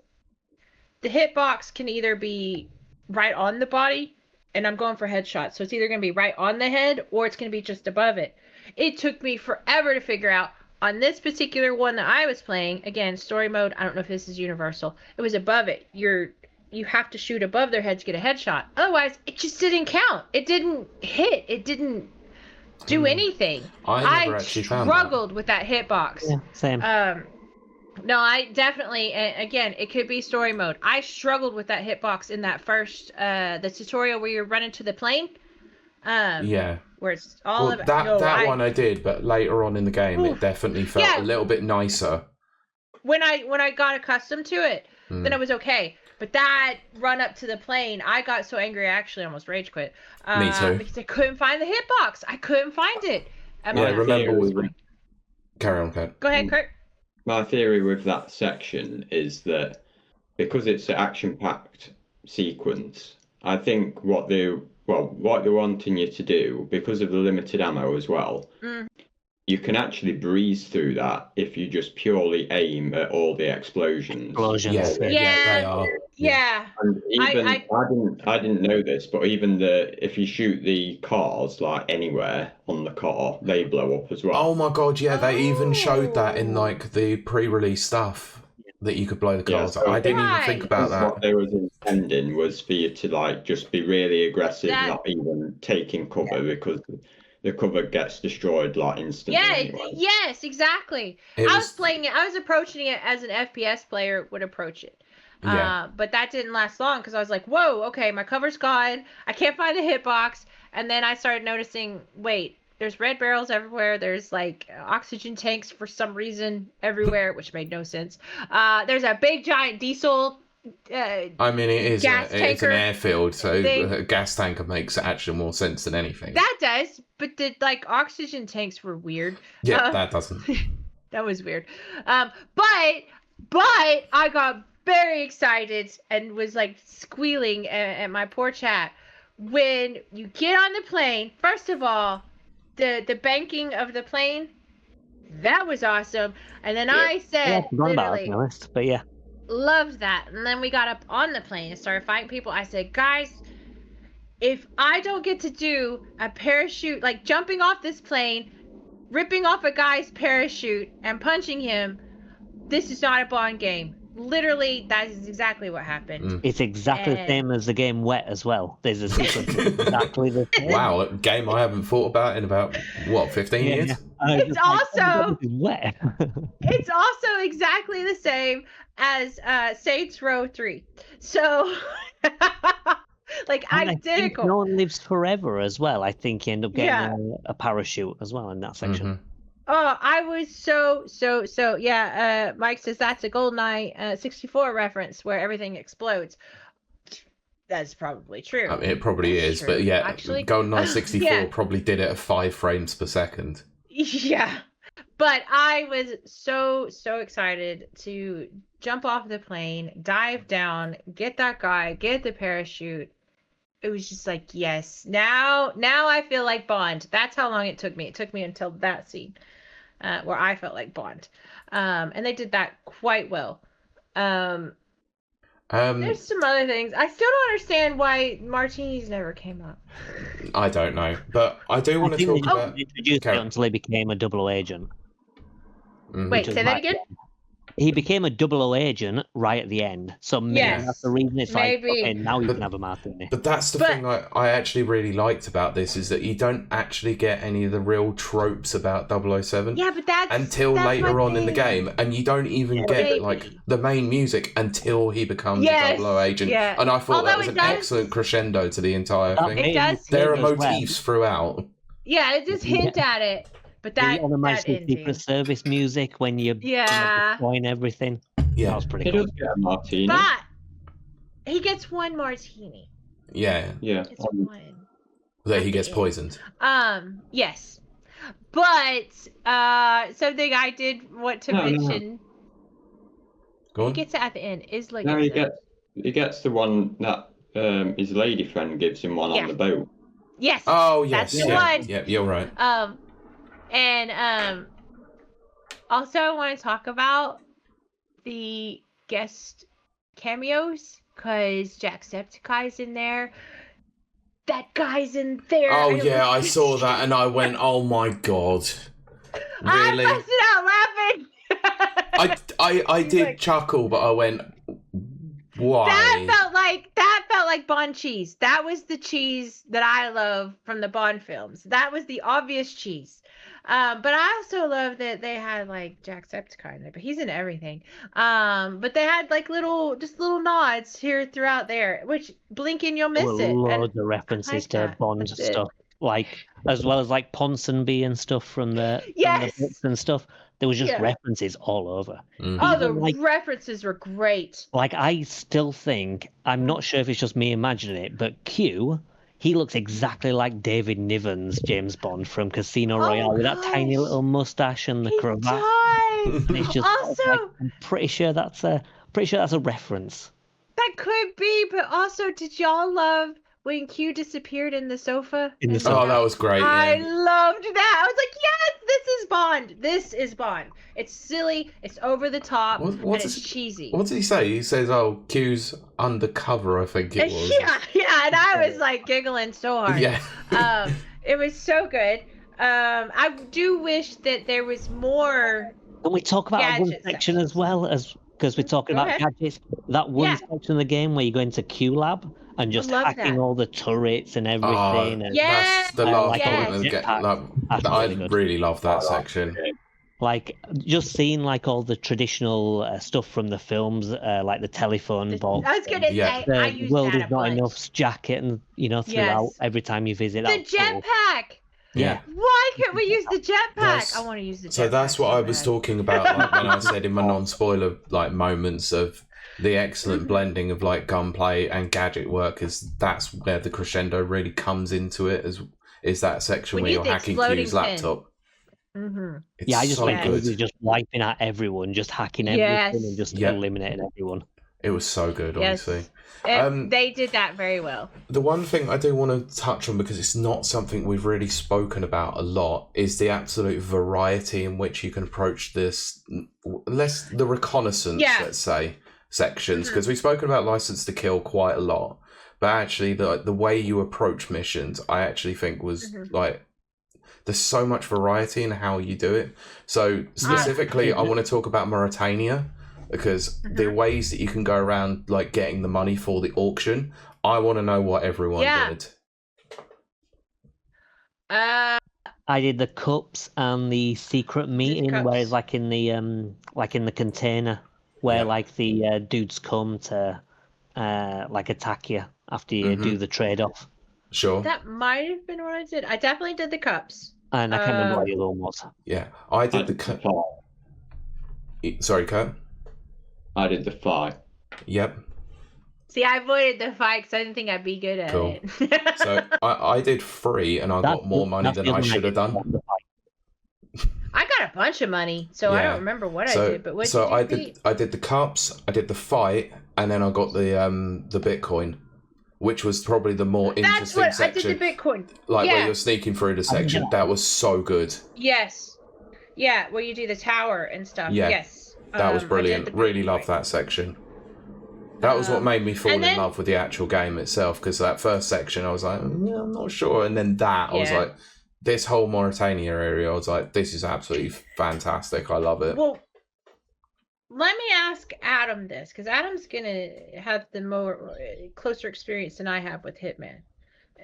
the hitbox can either be right on the body, and I'm going for headshots, so it's either going to be right on the head or it's going to be just above it. It took me forever to figure out. On this particular one that I was playing, again, story mode, I don't know if this is universal, it was above it. You have to shoot above their head to get a headshot. Otherwise, it just didn't count. It didn't hit. It didn't do anything. I never actually struggled with that hitbox. Yeah, same. No, I definitely, again, it could be story mode. I struggled with that hitbox in that first, the tutorial where you're running to the plane. Yeah. Where it's all about... That one I did, but later on in the game, it definitely felt a little bit nicer. When I got accustomed to it, then it was okay. But that run up to the plane, I got so angry I actually almost rage quit. Me too. Because I couldn't find the hitbox. I couldn't find it. Carry on, Kurt. Go ahead, Kurt. My theory with that section is that because it's an action-packed sequence, I think what they're wanting you to do, because of the limited ammo as well, you can actually breeze through that if you just purely aim at all the explosions. Yeah, they are. Yeah. And even I didn't know this, but even if you shoot the cars like anywhere on the car, they blow up as well. Oh my god, yeah, they even showed that in like the pre-release stuff that you could blow the cars up. I didn't even think about that. What they was intending was for you to like just be really aggressive, not even taking cover because the cover gets destroyed like instantly. Yeah, anyway. Yes, exactly. I was playing it. I was approaching it as an FPS player would approach it. Yeah. But that didn't last long because I was like, whoa, okay, my cover's gone. I can't find the hitbox. And then I started noticing, wait, there's red barrels everywhere. There's like oxygen tanks for some reason everywhere, which made no sense. There's a big giant diesel. I mean, it's an airfield, so a gas tanker makes actually more sense than anything. That does, but the like oxygen tanks were weird. Yeah, that doesn't. That was weird. But I got very excited and was like squealing at my poor chat when you get on the plane. First of all, the banking of the plane, that was awesome. And then I said, literally, but yeah. Loved that. And then we got up on the plane and started fighting people. I said, guys, if I don't get to do a parachute, like jumping off this plane, ripping off a guy's parachute and punching him, this is not a Bond game. Literally, that is exactly what happened. It's exactly the same as the game Wet as well. There's a sequence exactly the same. Wow, a game I haven't thought about in about, 15 years? It's also Wet. It's also exactly the same as Saints Row 3. So, like, identical. No One Lives Forever as well. I think you end up getting a parachute as well in that section. Mm-hmm. Oh, I was so. Mike says that's a GoldenEye 64 reference where everything explodes. That's probably true. I mean, it probably is, but yeah, actually, GoldenEye 64 probably did it at 5 frames per second. Yeah, But I was so excited to jump off the plane, dive down, get that guy, get the parachute. It was just like, yes, now I feel like Bond. That's how long it took me. It took me until that scene where I felt like Bond. And they did that quite well. There's some other things. I still don't understand why martinis never came up. I don't know, but I do want to talk about. They introduced it until he became a 00 agent. Mm-hmm. Wait, say that again? He became a 00 agent right at the end. So maybe that's the reason it's like, okay, now you can have a martini. But that's the thing I actually really liked about this, is that you don't actually get any of the real tropes about 007 until later on in the game. And you don't even get like the main music until he becomes a 00 agent. Yeah. And I thought that was an excellent crescendo to the entire thing. It does. There are motifs throughout. Yeah, it just hint at it. But that Secret Service music when you're destroying everything. Yeah, that was pretty cool. Yeah, martini. But he gets one martini. Yeah. It's one. That he gets poisoned. Yes. But something I did want to mention. Go on. He gets it at the end. Isla he gets the one that his lady friend gives him on the boat. Yes. Oh yes. That's the one. Yeah, you're right. And also I want to talk about the guest cameos, because Jacksepticeye's in there. That guy's in there. Oh yeah, I saw that and I went, oh my god. Really? I busted out laughing. I did chuckle, but I went, why? That felt like Bond cheese. That was the cheese that I love from the Bond films. That was the obvious cheese. But I also love that they had like Jacksepticeye in there, but he's in everything. But they had like little nods here throughout there, which blink and you'll miss it. Loads of references to Bond stuff, like as well as like Ponsonby and stuff from the books and stuff. There was just references all over. Mm-hmm. Oh, the references were great. Like I still think, I'm not sure if it's just me imagining it, but Q. He looks exactly like David Niven's James Bond from Casino Royale with that tiny little mustache and the cravat. Does. And it's just also, I'm pretty sure that's a reference. That could be, but also, did y'all love when Q disappeared in the sofa? Oh, that was great. I loved that. I was like, yes, this is Bond. This is Bond. It's silly, it's over the top, and it's cheesy. What did he say? He says, oh, Q's undercover, I think it was. Yeah, and I was like giggling so hard. Yeah. It was so good. I do wish that there was more. Can we talk about one section as well, because we're talking about gadgets? That one section of the game where you go into Q Lab and just hacking all the turrets and everything. That's the last one. I really love that section. Like just seeing like all the traditional stuff from the films, like the telephone box. I was gonna say, I used World that is not enough's jacket, and throughout every time you visit. The jetpack. Yeah. Why can't we use the jetpack? I want to use the jetpack. So that's what I was talking about like, when I said in my non-spoiler like moments of the excellent blending of like gunplay and gadget work, is that's where the crescendo really comes into it. Is that section where you're hacking Q's laptop. Mm-hmm. I just like just wiping out everyone, just hacking everything and just eliminating everyone. It was so good, honestly. They did that very well. The one thing I do want to touch on, because it's not something we've really spoken about a lot, is the absolute variety in which you can approach this, the reconnaissance, let's say, sections, because we've spoken about License to Kill quite a lot, but actually the way you approach missions, I actually think was like, there's so much variety in how you do it. So specifically, I want to talk about Mauritania, because the ways that you can go around like getting the money for the auction, I want to know what everyone did. I did the cups and the secret meeting, where it's like in the container where like the dudes come to like attack you after you do the trade off. Sure. That might have been what I did. I definitely did the cups. And I can't remember what the other one was. Yeah, I did the cup. Sorry, Kurt? I did the fight. Yep. See, I avoided the fight because I didn't think I'd be good at it. So I did 3 and I got more money than I should have done. I got a bunch of money, so I don't remember what I did. But what did you I did the cups, I did the fight, and then I got the Bitcoin, which was probably the more interesting section. I did the Bitcoin. Like where you're sneaking through the section. That was so good. Yes. Yeah, where you do the tower and stuff. Yeah. Yes. That was brilliant. Really loved that section. That was what made me fall in love with the actual game itself, because that first section I was like, I'm not sure. And then I was like, this whole Mauritania area, I was like, this is absolutely fantastic. I love it. Well, let me ask Adam this, because Adam's going to have the more closer experience than I have with Hitman.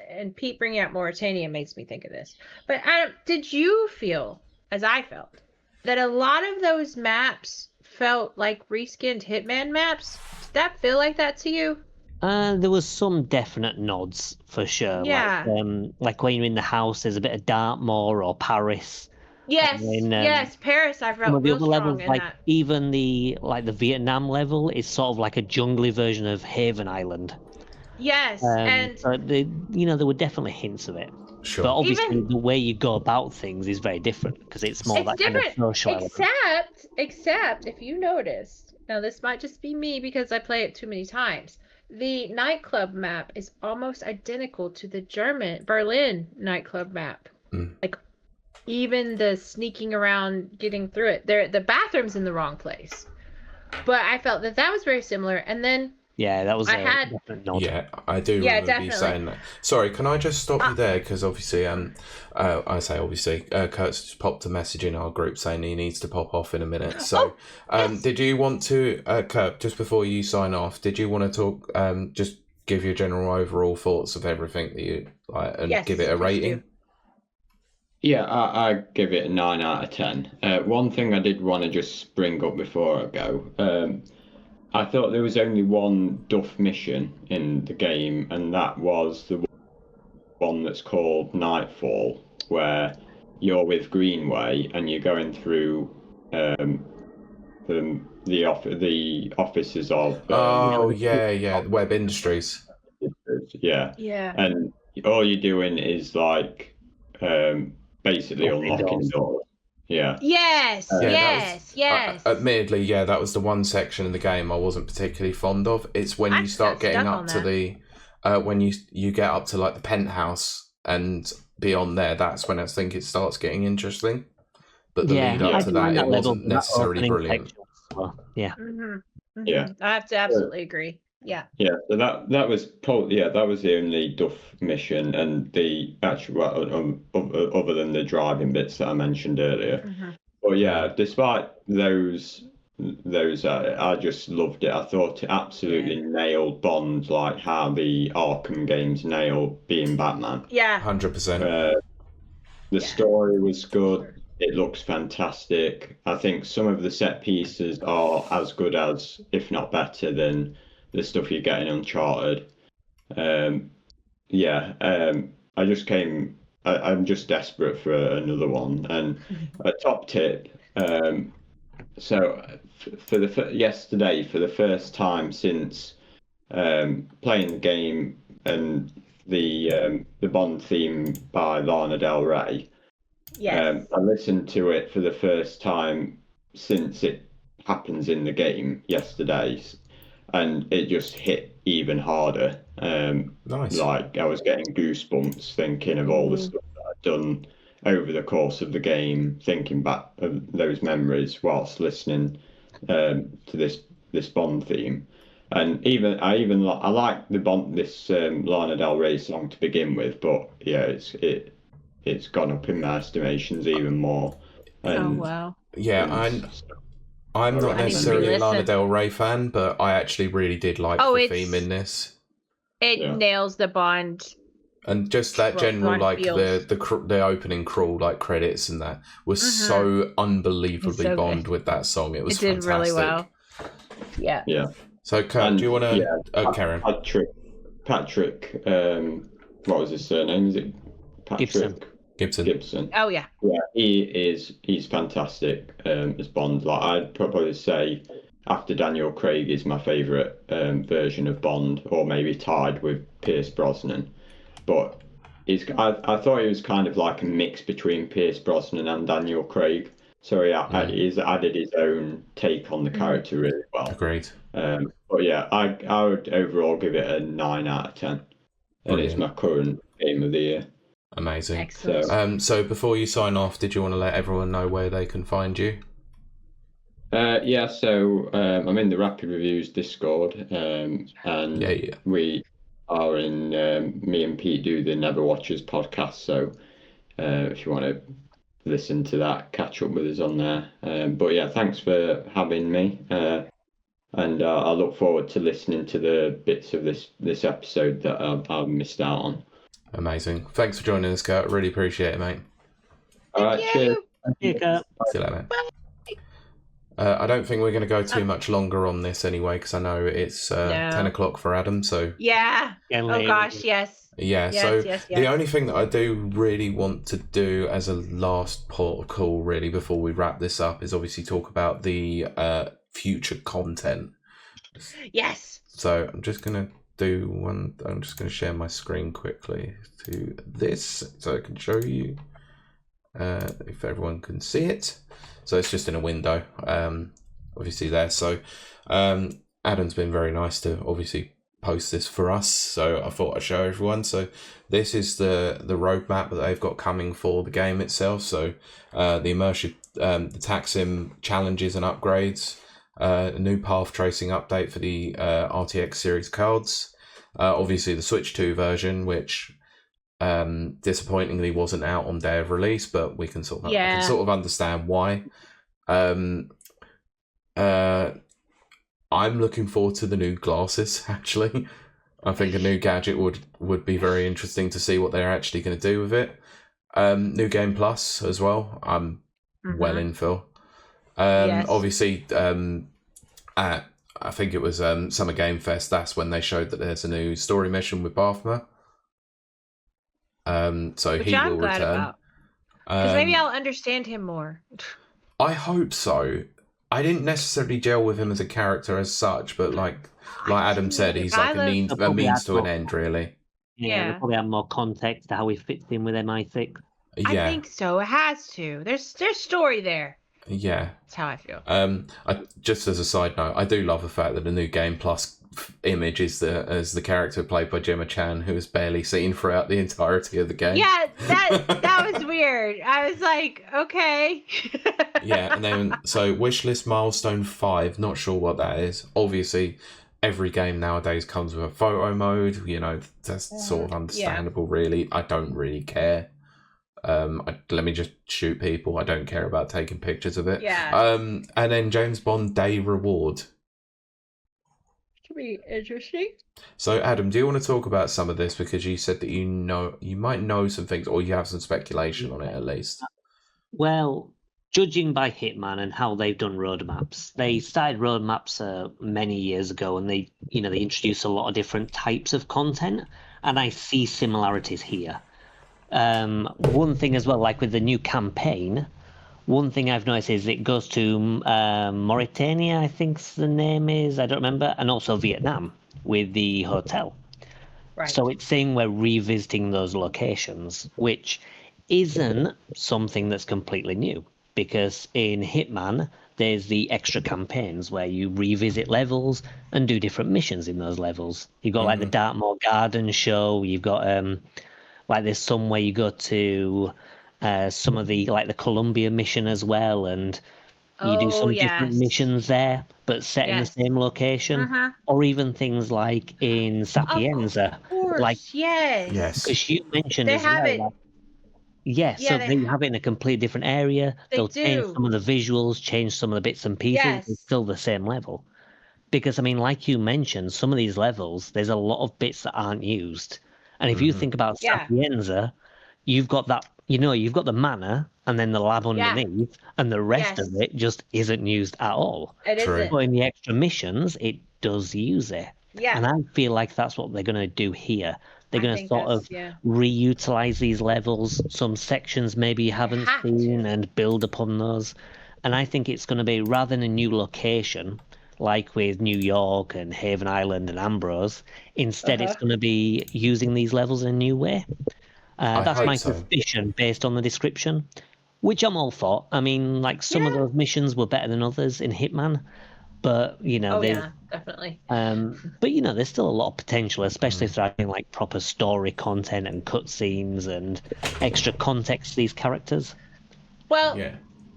And Pete bringing out Mauritania makes me think of this. But Adam, did you feel, as I felt, that a lot of those maps felt like reskinned Hitman maps? Did that feel like that to you? There was some definite nods for sure. Yeah. Like when you're in the house, there's a bit of Dartmoor or Paris. Yes, yes, Paris. I felt real strong levels, in like that. even the Vietnam level is sort of like a jungly version of Haven Island. Yes, and so there were definitely hints of it. Sure. But obviously, the way you go about things is very different because it's more that kind of social element. Except if you noticed, now this might just be me because I play it too many times. The nightclub map is almost identical to the Berlin nightclub map. Like, even the sneaking around, getting through it. The bathroom's in the wrong place. But I felt that was very similar. And then that was different nod. Yeah, I do remember you saying that. Sorry, can I just stop you there? Because obviously, Kurt's just popped a message in our group saying he needs to pop off in a minute. So, did you want to, Kurt, just before you sign off, did you want to talk, just give your general overall thoughts of everything that you like and give it a rating? Yeah, I give it a 9 out of 10. One thing I did want to just bring up before I go, I thought there was only one duff mission in the game, and that was the one that's called Nightfall, where you're with Greenway and you're going through the offices of Web Industries. Yeah, and all you're doing is like basically unlocking doors. Yeah. Yes. Admittedly, that was the one section in the game I wasn't particularly fond of. It's when you start getting up to the, when you get up to like the penthouse and beyond there. That's when I think it starts getting interesting. But the lead up to that, it wasn't necessarily brilliant. Yeah. Yeah. I have to absolutely agree. Yeah. Yeah. So that was probably that was the only duff mission, and the actual other than the driving bits that I mentioned earlier. But yeah, despite those I just loved it. I thought it absolutely nailed Bond, like how the Arkham games nail being Batman. Yeah. 100%. The story was good. It looks fantastic. I think some of the set pieces are as good as, if not better than, the stuff you get in Uncharted. I'm just desperate for another one. And a top tip. So yesterday, for the first time since playing the game and the Bond theme by Lana Del Rey, I listened to it for the first time since it happens in the game yesterday. And it just hit even harder. Nice. Like I was getting goosebumps thinking of all the stuff that I'd done over the course of the game, thinking back of those memories whilst listening to this Bond theme. And I like the Bond Lana Del Rey song to begin with, but yeah, it's gone up in my estimations even more. And, oh wow. Yeah, I'm not necessarily a Lana Del Rey fan, but I actually really did like the theme in this. It nails the Bond. And just that general, like the opening crawl, like credits and that was so unbelievably Bond with that song. It was fantastic. Did really well. Yeah. Yeah. So, Kurt, do you want to? Karen. Patrick. What was his surname? Is it Patrick? Gibson. Oh yeah. Yeah, he's fantastic as Bond. Like I'd probably say after Daniel Craig is my favourite version of Bond, or maybe tied with Pierce Brosnan. But I thought he was kind of like a mix between Pierce Brosnan and Daniel Craig. he's added his own take on the character really well. Agreed. But yeah, I would overall give it a 9 out of 10. And it's my current game of the year. Amazing. Excellent. So before you sign off, did you want to let everyone know where they can find you? Yeah, so I'm in the Rapid Reviews Discord, and we are in, me and Pete do the Never Watchers podcast, so if you want to listen to that, catch up with us on there. But yeah, thanks for having me, and I look forward to listening to the bits of this episode that I've missed out on. Amazing. Thanks for joining us, Kurt. Really appreciate it, mate. All right, cheers. Thank you, Kurt. See you later, mate. I don't think we're going to go too much longer on this anyway, because I know it's 10 o'clock for Adam. So yeah. Oh gosh, yes. Yeah. Yes. The only thing that I do really want to do as a last port of call, really, before we wrap this up, is obviously talk about the future content. Yes. So I'm just going to do one. I'm just going to share my screen quickly to this, so I can show you if everyone can see it. So it's just in a window, obviously there. So Adam's been very nice to obviously post this for us. So I thought I'd show everyone. So this is the roadmap that they've got coming for the game itself. So the immersive, the Taxim challenges and upgrades, a new path tracing update for the RTX series cards. Obviously the Switch 2 version, which disappointingly wasn't out on day of release, but we can sort of understand why. I'm looking forward to the new glasses. Actually, I think a new gadget would be very interesting to see what they're actually going to do with it. New Game Plus as well. I'm well in, Phil. Obviously, I think it was Summer Game Fest. That's when they showed that there's a new story mission with Baphomet. So which he I'm will glad return. Because maybe I'll understand him more. I hope so. I didn't necessarily gel with him as a character as such, but like Adam said, he's like a means to an end, really. Yeah, we'll probably have more context to how he fits in with MI6. Yeah. I think so. It has to. There's story there. Yeah. That's how I feel. Just as a side note, I do love the fact that the new Game Plus image is the character played by Gemma Chan, who is barely seen throughout the entirety of the game. Yeah, that was weird. I was like, okay. Yeah, and then so wishlist milestone 5, not sure what that is. Obviously, every game nowadays comes with a photo mode. You know, that's sort of understandable, really. I don't really care. Let me just shoot people. I don't care about taking pictures of it. Yeah. And then James Bond Day Reward. Could be interesting. So, Adam, do you want to talk about some of this, because you said that you might know some things, or you have some speculation on it at least? Well, judging by Hitman and how they've done roadmaps, they started roadmaps many years ago, and they introduced a lot of different types of content, and I see similarities here. One thing as well, like with the new campaign, one thing I've noticed is it goes to Mauritania, I think the name is, I don't remember, and also Vietnam with the hotel. Right. So it's saying we're revisiting those locations, which isn't something that's completely new, because in Hitman, there's the extra campaigns where you revisit levels and do different missions in those levels. You've got like the Dartmoor Garden show, you've got like there's some where you go to some of the like the Columbia mission as well, and you do some different missions there, but set in the same location, or even things like in Sapienza, yes, because you mentioned they as have well. it. So they have it in a completely different area. They'll change some of the visuals, change some of the bits and pieces. Yes. It's still the same level, because I mean, like you mentioned, some of these levels, there's a lot of bits that aren't used. And if you think about Sapienza, you've got that, you've got the manor and then the lab underneath, and the rest of it just isn't used at all. It isn't. But in the extra missions, it does use it. Yeah. And I feel like that's what they're going to do here. They're going to sort of reutilize these levels, some sections maybe you haven't seen, and build upon those. And I think it's going to be, rather than a new location, like with New York and Haven Island and Ambrose, instead it's going to be using these levels in a new way. That's my suspicion based on the description. Which I'm all for. I mean, like some of those missions were better than others in Hitman, but definitely. But there's still a lot of potential, especially if they're adding like proper story content and cutscenes and extra context to these characters. Well,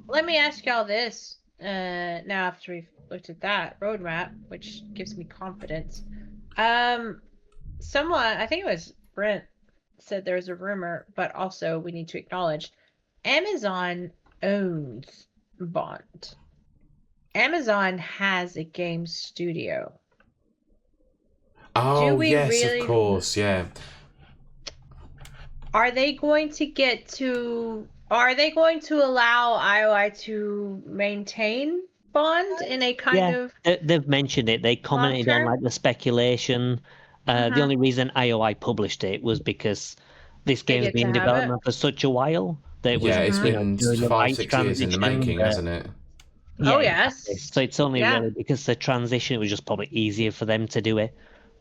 let me ask y'all this. Now after we've looked at that roadmap, which gives me confidence. Someone, I think it was Brent, said there was a rumor, but also we need to acknowledge Amazon owns Bond. Amazon has a game studio. Oh, yes, of course, yeah. Are they going to allow IOI to maintain Bond in a kind of... They've mentioned it. They commented on like the speculation. The only reason IOI published it was because this game's been in development for such a while. It's been 5-6 years in the making, hasn't it? Yeah, yes. Exactly. So it's only really because the transition, it was just probably easier for them to do it.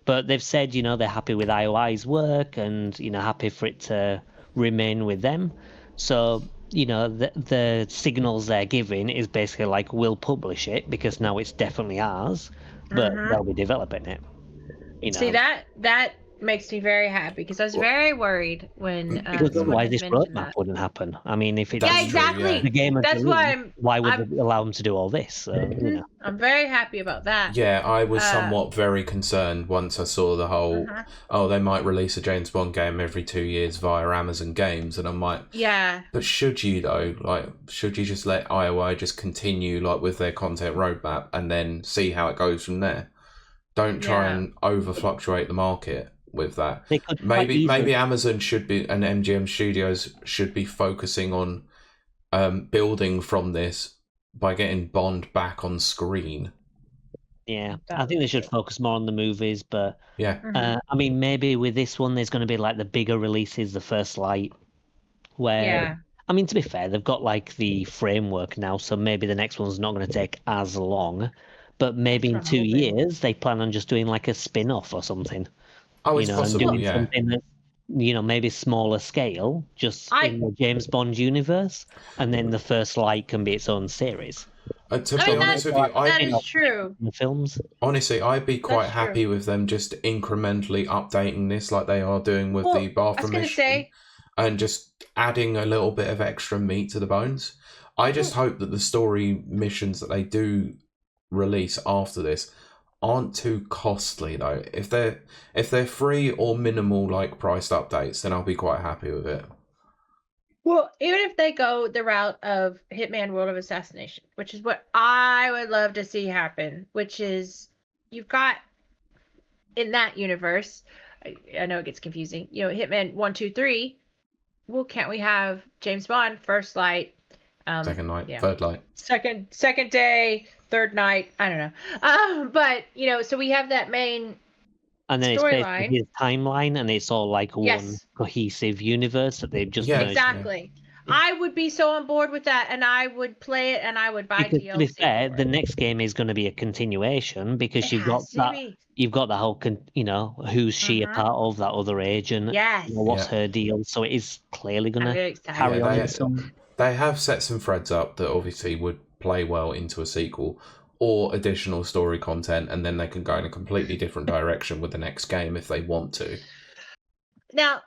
But they've said, they're happy with IOI's work and, happy for it to remain with them. So, the signals they're giving is basically like, we'll publish it because now it's definitely ours, but they'll be developing it. See, that makes me very happy because I was very worried when because otherwise this roadmap wouldn't happen. I mean, if it's exactly the game, that's why would they allow them to do all this? So, I'm very happy about that. Yeah, I was somewhat very concerned once I saw the whole they might release a James Bond game every 2 years via Amazon Games, and I'm like, but should you though? Like, should you just let IOI just continue like with their content roadmap and then see how it goes from there? Don't try and over fluctuate the market with that. Maybe Amazon should be, and MGM Studios should be focusing on building from this by getting Bond back on screen. Yeah, I think they should focus more on the movies, but I mean, maybe with this one, there's going to be like the bigger releases, the First Light, where I mean, to be fair, they've got like the framework now, so maybe the next one's not going to take as long, but maybe in 2 years they plan on just doing like a spin-off or something. Oh, it's possible, and doing something that, maybe smaller scale, just in the James Bond universe, and then the First Light can be its own series. To be honest with you, that is true. The films. Honestly, I'd be quite happy with them just incrementally updating this like they are doing with the bathroom mission, and just adding a little bit of extra meat to the bones. I just hope that the story missions that they do release after this aren't too costly though. If they're free or minimal like priced updates, then I'll be quite happy with it. Well, even if they go the route of Hitman World of Assassination, which is what I would love to see happen, which is you've got in that universe, I know it gets confusing, Hitman 1, 2, 3. Well, can't we have James Bond, First Light, second night, third light, second day, third night? I don't know. But so we have that main. And then it's basically his timeline, and it's all like one cohesive universe that they've just merged. Exactly. I would be so on board with that, and I would play it, and I would buy DLC. To be fair, the next game is going to be a continuation because you've got the whole, who's she a part of, that other agent? Yes. What's her deal? So it is clearly going to carry on. They have set some threads up that obviously would play well into a sequel or additional story content, and then they can go in a completely different direction with the next game if they want to. Now,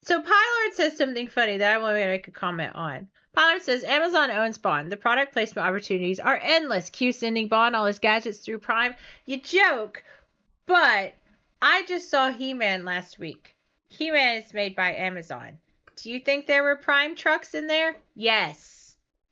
so Pylord says something funny that I want to make a comment on. Pylord says, Amazon owns Bond. The product placement opportunities are endless. Q sending Bond all his gadgets through Prime. You joke, but I just saw He-Man last week. He-Man is made by Amazon. Do you think there were Prime trucks in there? Yes.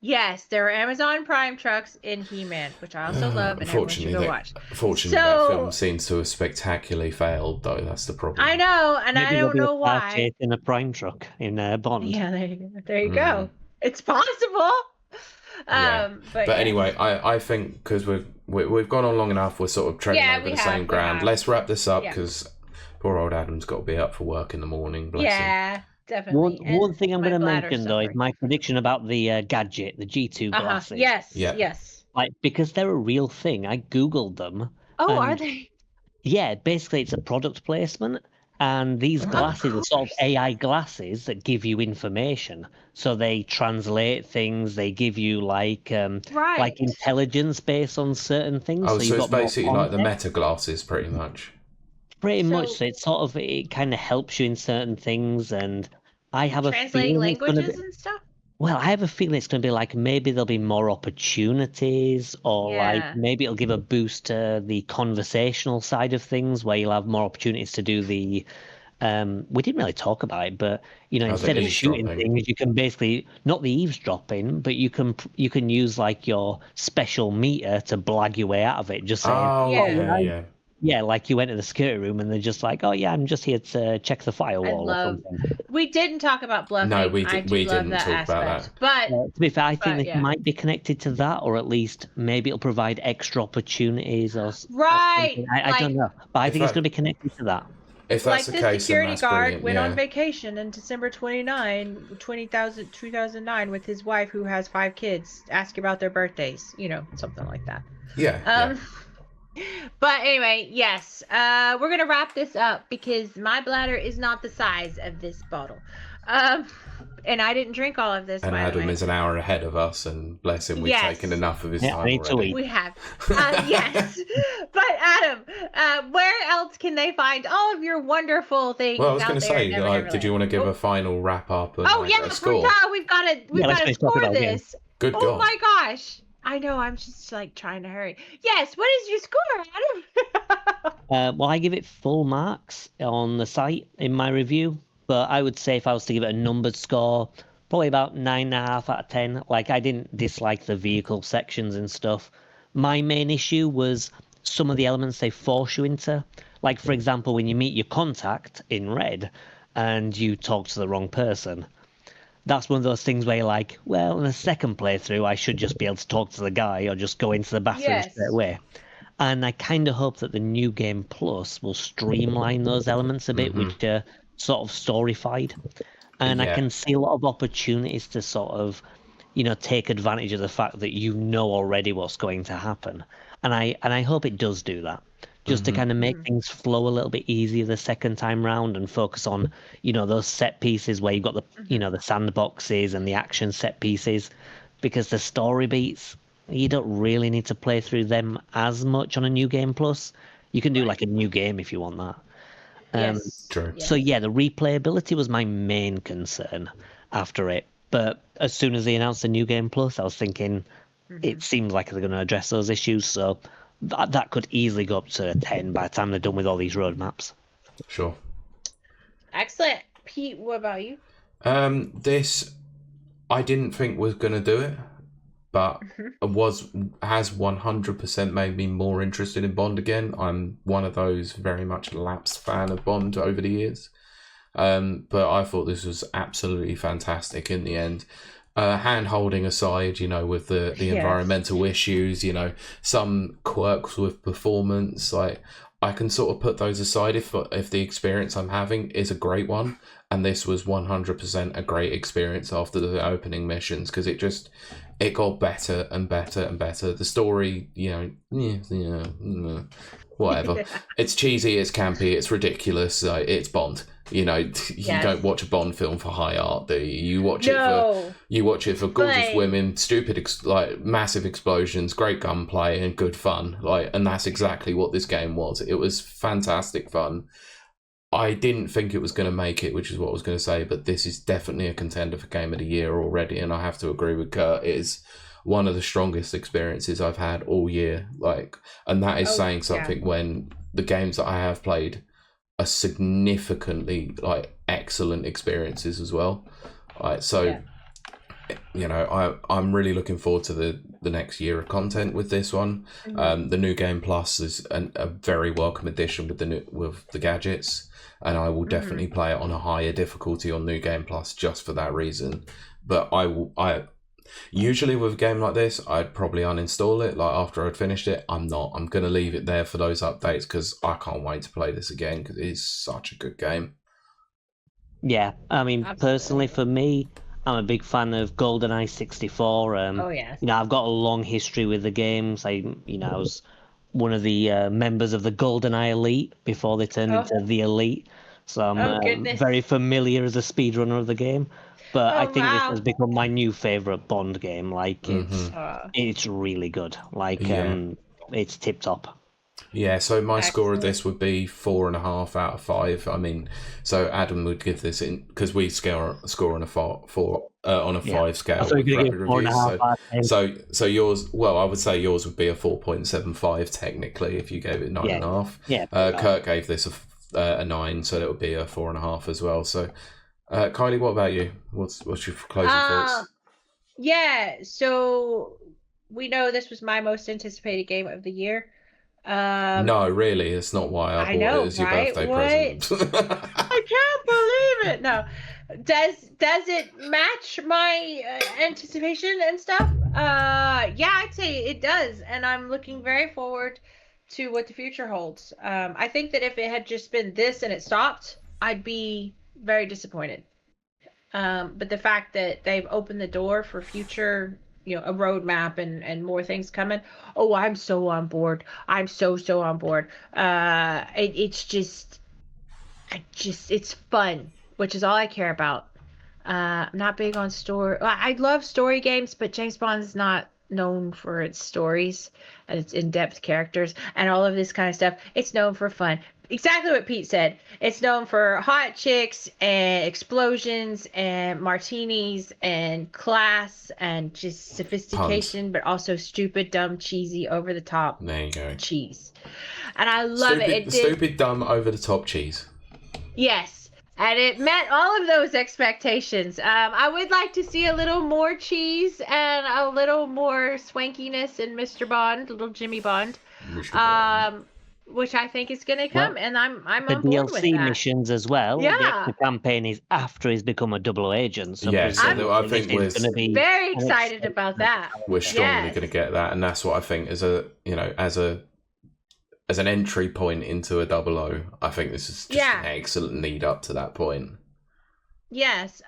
Yes, there are Amazon Prime trucks in He-Man, which I also love, and everyone should go watch. Unfortunately, that film seems to have spectacularally failed, though. That's the problem. I know, and maybe I don't know why. In a Prime truck in Bond. Yeah, there you go. It's possible. But anyway, I think because we've gone on long enough, we're sort of treading over the same ground. Let's wrap this up because poor old Adam's got to be up for work in the morning. Bless him. Definitely. One thing I'm going to mention though is my prediction about the gadget, the G2 glasses. Yes. Like, because they're a real thing. I googled them. Oh, are they? Yeah, basically it's a product placement, And these glasses are sort of AI glasses that give you information. So they translate things. They give you like intelligence based on certain things. Oh, so so you've it's got more basically like the context. meta glasses, pretty much. Pretty much. So So it's sort of it kind of helps you in certain things. And I have a translating feeling it's going to be. languages and stuff. Well, I have a feeling it's going to be like maybe there'll be more opportunities, or like Yeah. maybe it'll give a boost to the conversational side of things, where you'll have more opportunities to do the. We didn't really talk about it, but the instead of shooting eavesdropping. things, you can basically not the eavesdropping, but you can use like your special meter to blag your way out of it, just saying, Oh, Yeah. okay, yeah, like you went to the security room and they're just like, oh yeah, I'm just here to check the I firewall or love. something. We didn't talk about bluffing. No, I do we love didn't that talk about aspect. that. But To be fair, I think but this yeah. might be connected to that, or at least maybe it'll provide extra opportunities or Right. something. I don't know, but I If think it's that- going to be connected to that. If Like that's the this case, then security that's guard brilliant. went Yeah. on vacation in December 2009 with his wife who has 5 kids. Ask about their birthdays, something like that. Yeah. But anyway, yes, we're gonna wrap this up because my bladder is not the size of this bottle, and I didn't drink all of this. And by Adam the way. is an hour ahead of us, and bless him, we've Yes. taken enough of his Yeah, I time need to already. eat. We have, yes. But Adam, where else can they find all of your wonderful things? Well, I was going to say, like, did you want to give a final wrap up and yeah, a score? we've got to let's finish talking score about games. this. Good Oh God. my gosh. I know, I'm just like trying to hurry. Yes, what is your score, Adam? Well, I give it full marks on the site in my review, but I would say if I was to give it a numbered score, probably about 9.5 out of 10. Like, I didn't dislike the vehicle sections and stuff. My main issue was some of the elements they force you into. Like, for example, when you meet your contact in red and you talk to the wrong person. That's one of those things where you're like, well, in a second playthrough, I should just be able to talk to the guy or just go into the bathroom Yes. straight away. And I kind of hope that the New Game Plus will streamline those elements a bit, which are sort of storyfied. And I Yeah. can see a lot of opportunities to sort of, take advantage of the fact that you know already what's going to happen. And I hope it does do that. Just to kind of make things flow a little bit easier the second time round and focus on, those set pieces where you've got the, the sandboxes and the action set pieces, because the story beats, you don't really need to play through them as much on a New Game Plus. You can do like a new game if you want that. Yes. True. Yes. So yeah, the replayability was my main concern after it. But as soon as they announced the New Game Plus, I was thinking it seems like they're going to address those issues. So that could easily go up to a 10 by the time they're done with all these roadmaps. Sure. Excellent. Pete, what about you? This I didn't think was going to do it, but has 100% made me more interested in Bond again. I'm one of those very much lapsed fan of Bond over the years. But I thought this was absolutely fantastic in the end. Hand holding aside, with the environmental issues, some quirks with performance, like I can sort of put those aside if the experience I'm having is a great one. And this was 100% a great experience after the opening missions, because it got better and better and better. The story, whatever. It's cheesy, it's campy, it's ridiculous. It's Bond. You don't watch a Bond film for high art, do you? You watch it for gorgeous women, stupid, massive explosions, great gunplay, and good fun. And that's exactly what this game was. It was fantastic fun. I didn't think it was going to make it, which is what I was going to say, but this is definitely a contender for Game of the Year already, and I have to agree with Kurt. It is one of the strongest experiences I've had all year. And that is saying something when the games that I have played are significantly excellent experiences as well. I'm really looking forward to the next year of content with this one. The New Game Plus is a very welcome addition with the gadgets, and I will definitely play it on a higher difficulty on New Game Plus just for that reason. But I usually with a game like this, I'd probably uninstall it after I'd finished it. I'm not. I'm going to leave it there for those updates because I can't wait to play this again because it is such a good game. Yeah, I mean, Absolutely. Personally for me, I'm a big fan of GoldenEye 64. Oh yes. I've got a long history with the games. I was one of the members of the GoldenEye Elite before they turned into the Elite. So I'm very familiar as a speedrunner of the game. But I think this has become my new favourite Bond game. Like, it's really good. Like, it's tip-top. Yeah, so my score of this would be 4.5 out of 5. I mean, so Adam would give this in because we score on a 5 scale. So you're give 4.5. So yours, well, I would say yours would be a 4.75 technically if you gave it 9.5. Yeah. Kurt gave this a 9, so that would be a 4.5 as well. So, Kylie, what about you? What's your closing thoughts? Yeah, so we know this was my most anticipated game of the year. No, really, it's not why I bought it as your birthday present. I can't believe it. No, does it match my anticipation and stuff? Yeah, I'd say it does, and I'm looking very forward to what the future holds. I think that if it had just been this and it stopped, I'd be very disappointed. But the fact that they've opened the door for future, a roadmap and more things coming. Oh, I'm so on board. I'm so on board. It's fun, which is all I care about. I'm not big on story. I love story games, but James Bond is not known for its stories and its in-depth characters and all of this kind of stuff. It's known for fun. Exactly what Pete said. It's known for hot chicks and explosions and martinis and class and just sophistication, but also stupid, dumb, cheesy, over the top. There you go. Cheese. And I love it. Stupid, dumb, over the top cheese. Yes. And it met all of those expectations. I would like to see a little more cheese and a little more swankiness in Mr. Bond, little Jimmy Bond. Which I think is going to come, and I'm on board with that. The DLC missions as well. Yeah. The campaign is after he's become a double agent. So I think we're very excited about that. We're strongly going to get that, and that's what I think as an entry point into a 00. I think this is just an excellent lead up to that point. Yes.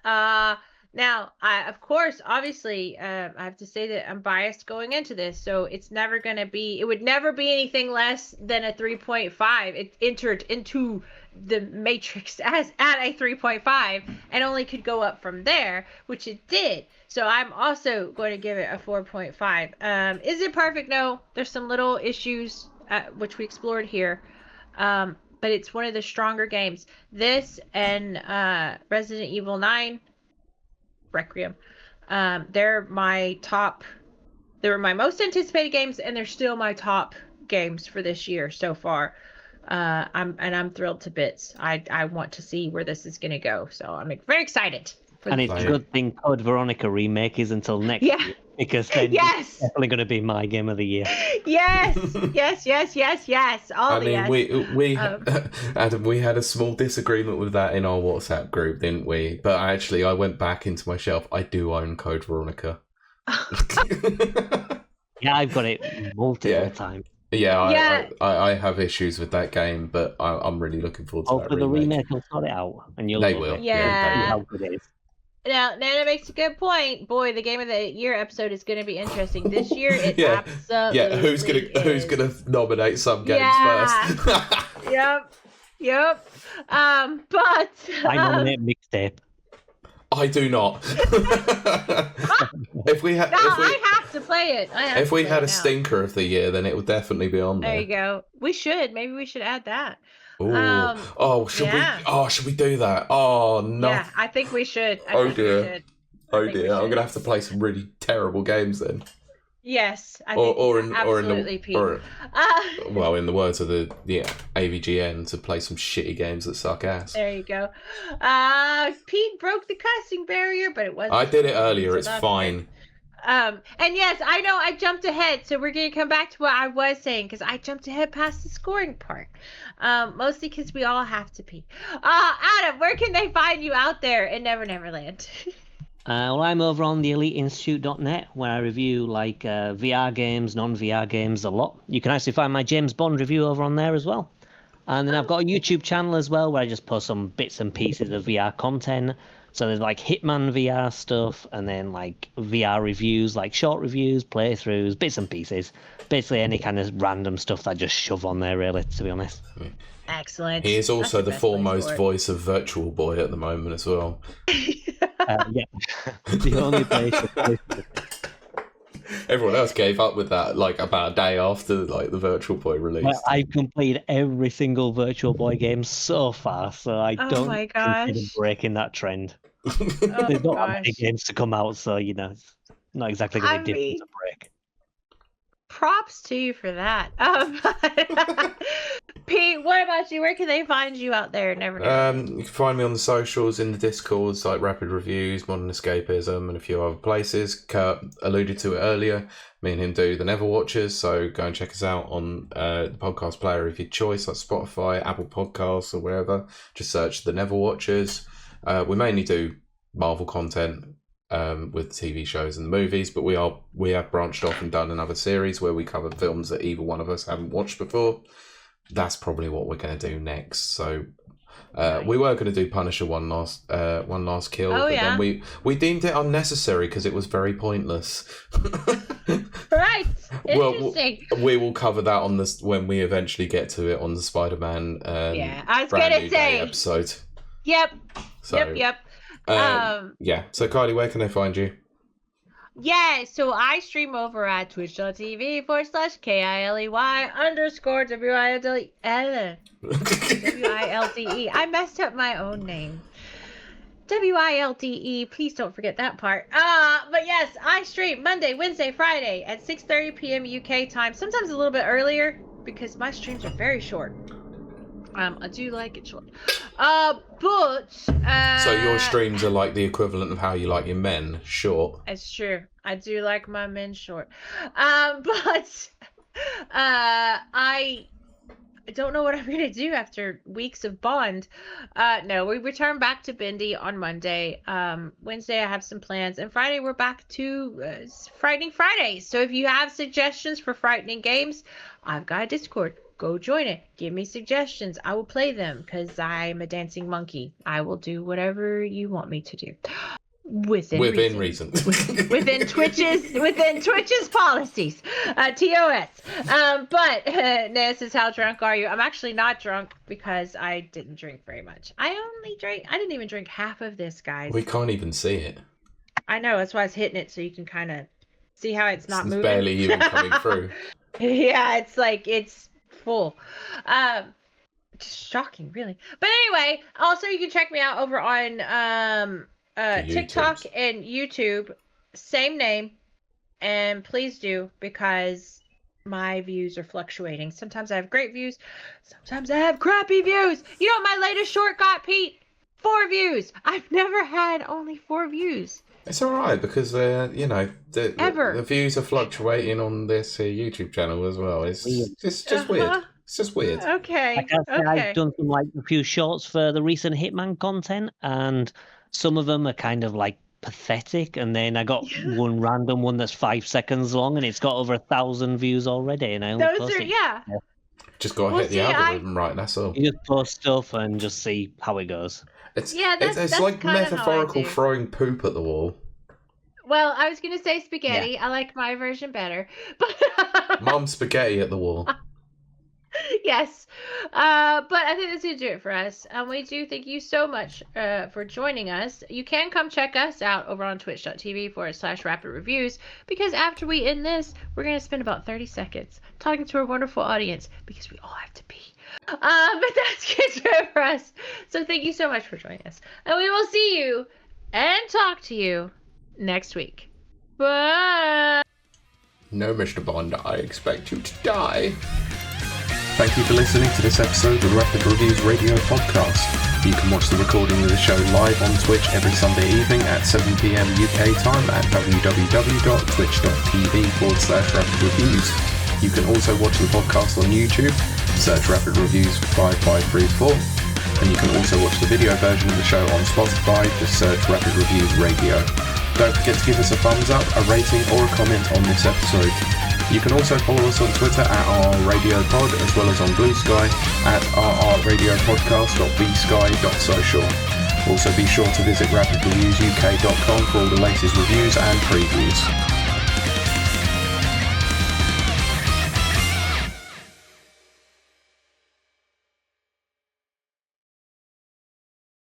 Now, obviously, I have to say that I'm biased going into this, so it would never be anything less than a 3.5. It entered into the matrix at a 3.5 and only could go up from there, which it did. So I'm also going to give it a 4.5. Is it perfect? No. There's some little issues, which we explored here. But it's one of the stronger games. This and Resident Evil 9... Requiem. They're my top. They were my most anticipated games, and they're still my top games for this year so far. I'm thrilled to bits. I want to see where this is going to go. So I'm very excited. And it's a good thing Code Veronica remake is until next year, because then it's definitely going to be my game of the year. Yes. Adam, we had a small disagreement with that in our WhatsApp group, didn't we? But actually, I went back into my shelf. I do own Code Veronica. Yeah, I've got it multiple times. Yeah, I have issues with that game, but I'm really looking forward to that remake. The remake will sort it out, and you'll. They will. Yeah. How good it is. Now, Nana makes a good point. Boy, the Game of the Year episode is going to be interesting this year. It absolutely who's gonna nominate some games first? Yep. But I nominate Mixtape. I do not. I have to play it. If we had a stinker of the year, then it would definitely be on there. There you go. Maybe we should add that. Should we do that? Oh no. Yeah, I think we should. Oh dear. I'm gonna have to play some really terrible games then. Yes, I think absolutely, Pete. Well, in the words of the AVGN, to play some shitty games that suck ass. There you go. Pete broke the cussing barrier, but it wasn't. I did it earlier. It's fine. And yes, I know I jumped ahead, so we're going to come back to what I was saying, because I jumped ahead past the scoring part. Mostly because we all have to pee. Adam, where can they find you out there in Never Never Land? Well, I'm over on the EliteInstitute.net, where I review VR games, non-VR games a lot. You can actually find my James Bond review over on there as well. And then I've got a YouTube channel as well, where I just post some bits and pieces of VR content. So there's like Hitman VR stuff, and then like VR reviews, like short reviews, playthroughs, bits and pieces. Basically any kind of random stuff that I just shove on there, really, to be honest. Excellent. He is also the best foremost place for it. voice of Virtual Boy at the moment as well. Yeah, the only place. Everyone else gave up with that like about a day after like the Virtual Boy release. Well, I've completed every single Virtual Boy game so far, so I don't my gosh. consider breaking that trend. Oh, There's not that many gosh. games to come out, so it's not exactly going to be difficult to break. Props to you for that. Pete, what about you? Where can they find you out there? Never know. You can find me on the socials, in the Discords, like Rapid Reviews, Modern Escapism, and a few other places. Kurt alluded to it earlier. Me and him do the Never Watchers, so go and check us out on the podcast player of your choice, like Spotify, Apple Podcasts, or wherever. Just search the Never Watchers. We mainly do Marvel content with TV shows and the movies, but we have branched off and done another series where we cover films that either one of us haven't watched before. That's probably what we're going to do next. So we were going to do Punisher one last kill, but then we deemed it unnecessary because it was very pointless. Right. Interesting. Well, we will cover that on this when we eventually get to it on the Spider-Man. I was Brand gonna New say Day episode. Yep. So, Yep. Yeah. So Kylie, where can they find you? Yeah, so I stream over at twitch.tv/KILEY_WILDE. I messed up my own name. WILDE, please don't forget that part. But yes, I stream Monday, Wednesday, Friday at 6:30 p.m. UK time. Sometimes a little bit earlier because my streams are very short. I do like it short. But so your streams are like the equivalent of how you like your men, short. It's true. I do like my men short. But I don't know what I'm gonna do after weeks of Bond. No, we return back to Bindi on Monday. Wednesday I have some plans, and Friday we're back to Frightening Fridays. So if you have suggestions for frightening games, I've got a Discord. Go join it. Give me suggestions. I will play them because I'm a dancing monkey. I will do whatever you want me to do. Within reason. within Twitch's policies. TOS. But this is how drunk are you? I'm actually not drunk because I didn't drink very much. I didn't even drink half of this, guys. We can't even see it. I know, that's why I was hitting it so you can kind of see how it's not moving. Barely even coming through. Yeah, it's like it's full. Just shocking, really. But anyway, also you can check me out over on TikTok and YouTube, same name, and please do, because my views are fluctuating. Sometimes I have great views, sometimes I have crappy views. You know what my latest short got, Pete? 4 views. I've never had only 4 views. It's all right because the views are fluctuating on this YouTube channel as well. It's just weird. It's just weird. Okay. I've done a few shorts for the recent Hitman content, and some of them are kind of like pathetic. And then I got one random one that's 5 seconds long, and it's got over 1,000 views already. And I just gotta hit the algorithm right. That's all. You just post stuff and just see how it goes. It's like metaphorical throwing poop at the wall. Well, I was gonna say spaghetti. Yeah. I like my version better. But Mom spaghetti at the wall. Yes. But I think that's going to do it for us. We do thank you so much for joining us. You can come check us out over on twitch.tv/rapid reviews, because after we end this, we're going to spend about 30 seconds talking to our wonderful audience, because we all have to pee. But that's going to do it for us. So thank you so much for joining us. And we will see you and talk to you next week. Bye. No, Mr. Bond, I expect you to die. Thank you for listening to this episode of the Rapid Reviews Radio Podcast. You can watch the recording of the show live on Twitch every Sunday evening at 7 p.m. UK time at www.twitch.tv/Rapid Reviews. You can also watch the podcast on YouTube, search Rapid Reviews 5534, and you can also watch the video version of the show on Spotify, just search Rapid Reviews Radio. Don't forget to give us a thumbs up, a rating, or a comment on this episode. You can also follow us on Twitter at RRRadioPod, as well as on Blue Sky at rrradiopodcast.bsky.social. Also be sure to visit rapidreviewsuk.com for all the latest reviews and previews.